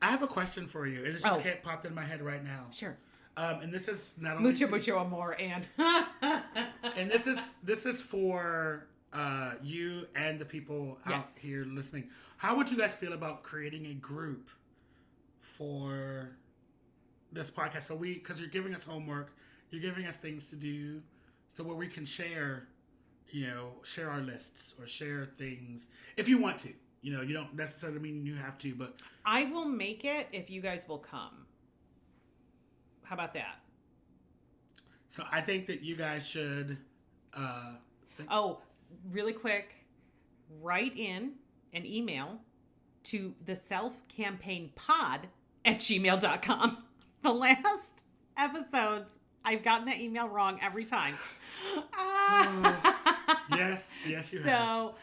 I have a question for you. It just popped in my head right now. Sure. And this is not only mucho amor, and and this is for you and the people out here listening. How would you guys feel about creating a group for this podcast? So because you're giving us homework, you're giving us things to do, so where we can share our lists or share things if you want to. You don't necessarily mean you have to, but I will make it if you guys will come. How about that? So I think that you guys should. Really quick, write in an email to the selfcampaignpod@gmail.com. The last episodes, I've gotten that email wrong every time. Yes, you have. So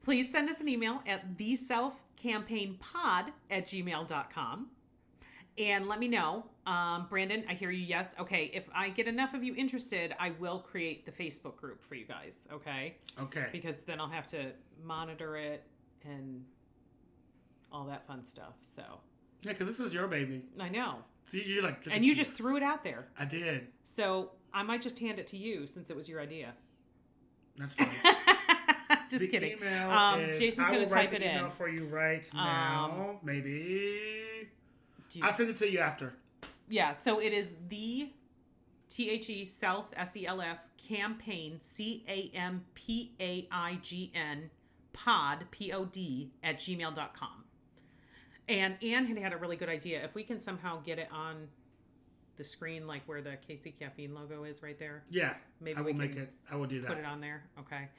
please send us an email at theselfcampaignpod@gmail.com. And let me know. Brandon, I hear you. Yes. Okay. If I get enough of you interested, I will create the Facebook group for you guys. Okay. Okay. Because then I'll have to monitor it and all that fun stuff. So. Yeah, because this is your baby. I know. See, you like. And you just threw it out there. I did. So I might just hand it to you since it was your idea. That's fine. Just kidding. Email is, Jason's going to type it in. I will write the email for you right now. Maybe. I'll send it to you after. Yeah, so it is the self, SELF, campaign, CAMPAIGN, pod, POD, @gmail.com. And Anne had a really good idea. If we can somehow get it on the screen, like where the KC Caffeine logo is right there. Yeah, maybe I will make it. I will do that. Put it on there. Okay.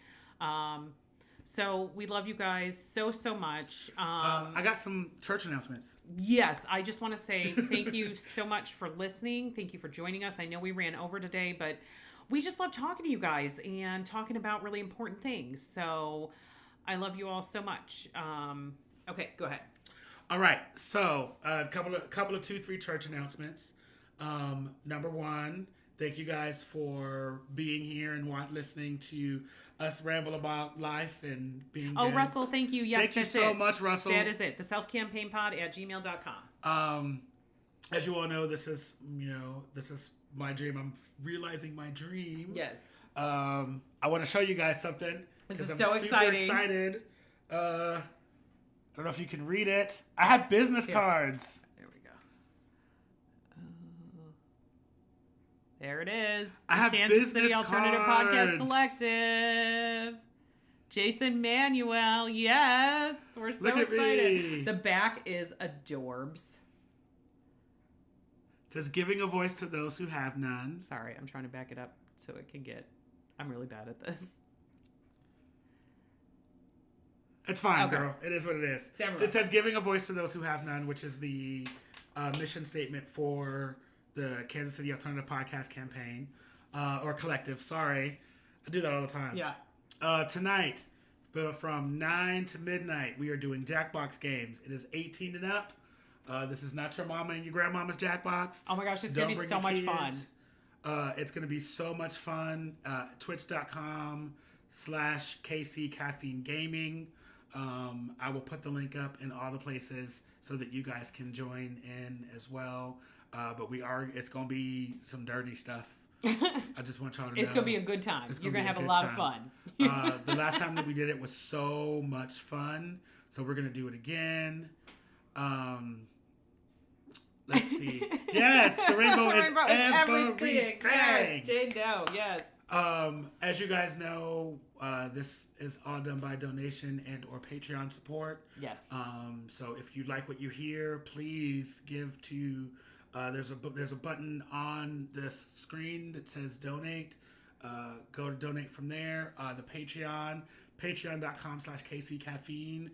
So we love you guys so much. I got some church announcements. Yes, I just want to say thank you so much for listening. Thank you for joining us. I know we ran over today, but we just love talking to you guys and talking about really important things. So I love you all so much. Okay, go ahead. All right. So a couple of 2-3 church announcements. Number one, thank you guys for being here and listening to us ramble about life and being good. Russell, thank you. Yes, thank you so much, Russell. That is it. The selfcampaignpod@gmail.com. As you all know, this is my dream. I'm realizing my dream. Yes. I want to show you guys something. This is I'm so super exciting. Excited. I don't know if you can read it. I have business cards. There we go. There it is. I have Kansas City business Alternative cards. Podcast Collective. Jason Manuel. Yes. We're so Look at excited. me. The back is adorbs. It says giving a voice to those who have none. Sorry, I'm trying to back it up so it can get... I'm really bad at this. It's fine, Okay. girl. It is what it is. Never It says giving a voice to those who have none, which is the mission statement for the Kansas City Alternative Podcast campaign. Or collective, sorry. I do that all the time. Yeah. Tonight, from 9 to midnight, we are doing Jackbox games. It is 18 and up. This is not your mama and your grandmama's Jackbox. Oh my gosh, it's Don't going to be bring so your much kids. fun. It's going to be so much fun. Twitch.com/KC Caffeine Gaming. I will put the link up in all the places so that you guys can join in as well. But it's going to be some dirty stuff. I just want y'all to know. It's going to be a good time. You're going to have a lot of fun. The last time that we did it was so much fun. So we're going to do it again. Let's see. Yes, the rainbow is everything. Yes, Jane Doe, yes. As you guys know, this is all done by donation and or Patreon support. Yes. So if you like what you hear, please give to. There's a button on the screen that says donate. Go to donate from there. The patreon.com/KC Caffeine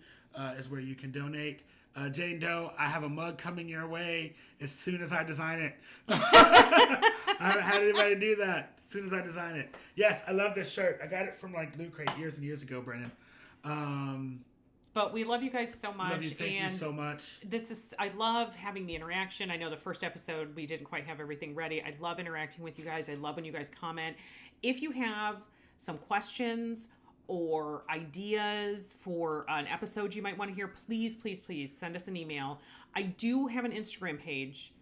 is where you can donate. Jane Doe, I have a mug coming your way as soon as I design it. I haven't had anybody do that. As soon as I design it. Yes, I love this shirt. I got it from Loot Crate years and years ago, Brennan. It's But we love you guys so much. Love you. Thank you so much. I love having the interaction. I know the first episode we didn't quite have everything ready. I love interacting with you guys. I love when you guys comment. If you have some questions or ideas for an episode you might want to hear, please, please, please send us an email. I do have an Instagram page,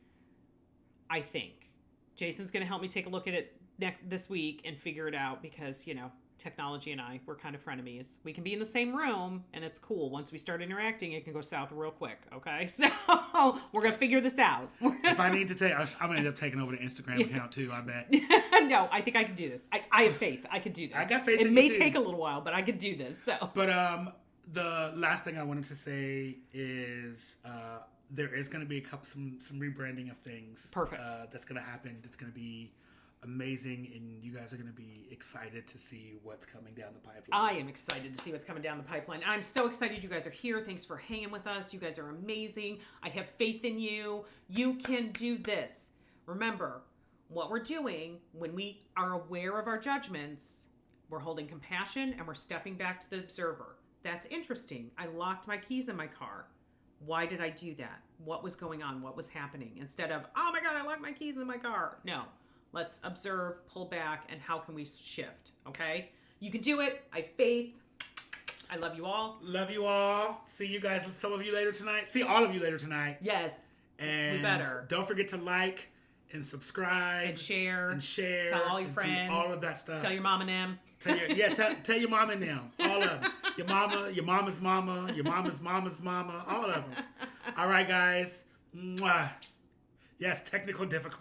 I think. Jason's going to help me take a look at it this week and figure it out because, you know, technology and we're kind of frenemies. We can be in the same room and it's cool. Once we start interacting, it can go south real quick. Okay. So we're going to figure this out. If I need to take, I'm going to end up taking over the Instagram account too, I bet. No, I think I can do this. I have faith. I could do this. I got faith It in may you too. take a little while, but I could do this. So, But the last thing I wanted to say is there is going to be some rebranding of things. Perfect. That's going to happen. It's going to be amazing, and you guys are going to be excited to see what's coming down the pipeline. I am excited to see what's coming down the pipeline. I'm so excited you guys are here. Thanks for hanging with us. You guys are amazing. I have faith in you. You can do this. Remember, what we're doing when we are aware of our judgments, we're holding compassion and we're stepping back to the observer. That's interesting. I locked my keys in my car. Why did I do that? What was going on? What was happening? Instead of, oh my God, I locked my keys in my car. No. Let's observe, pull back, and how can we shift, okay? You can do it. I have faith. I love you all. Love you all. See you guys, some of you later tonight. See all of you later tonight. Yes. And we better. Don't forget to like and subscribe. And share. And share. Tell all your and friends. do all of that stuff. Tell your mom and them. Tell your mom and them. All of them. Your mama, your mama's mama, your mama's mama's mama. All of them. All right, guys. Mwah. Yes, technical difficulty.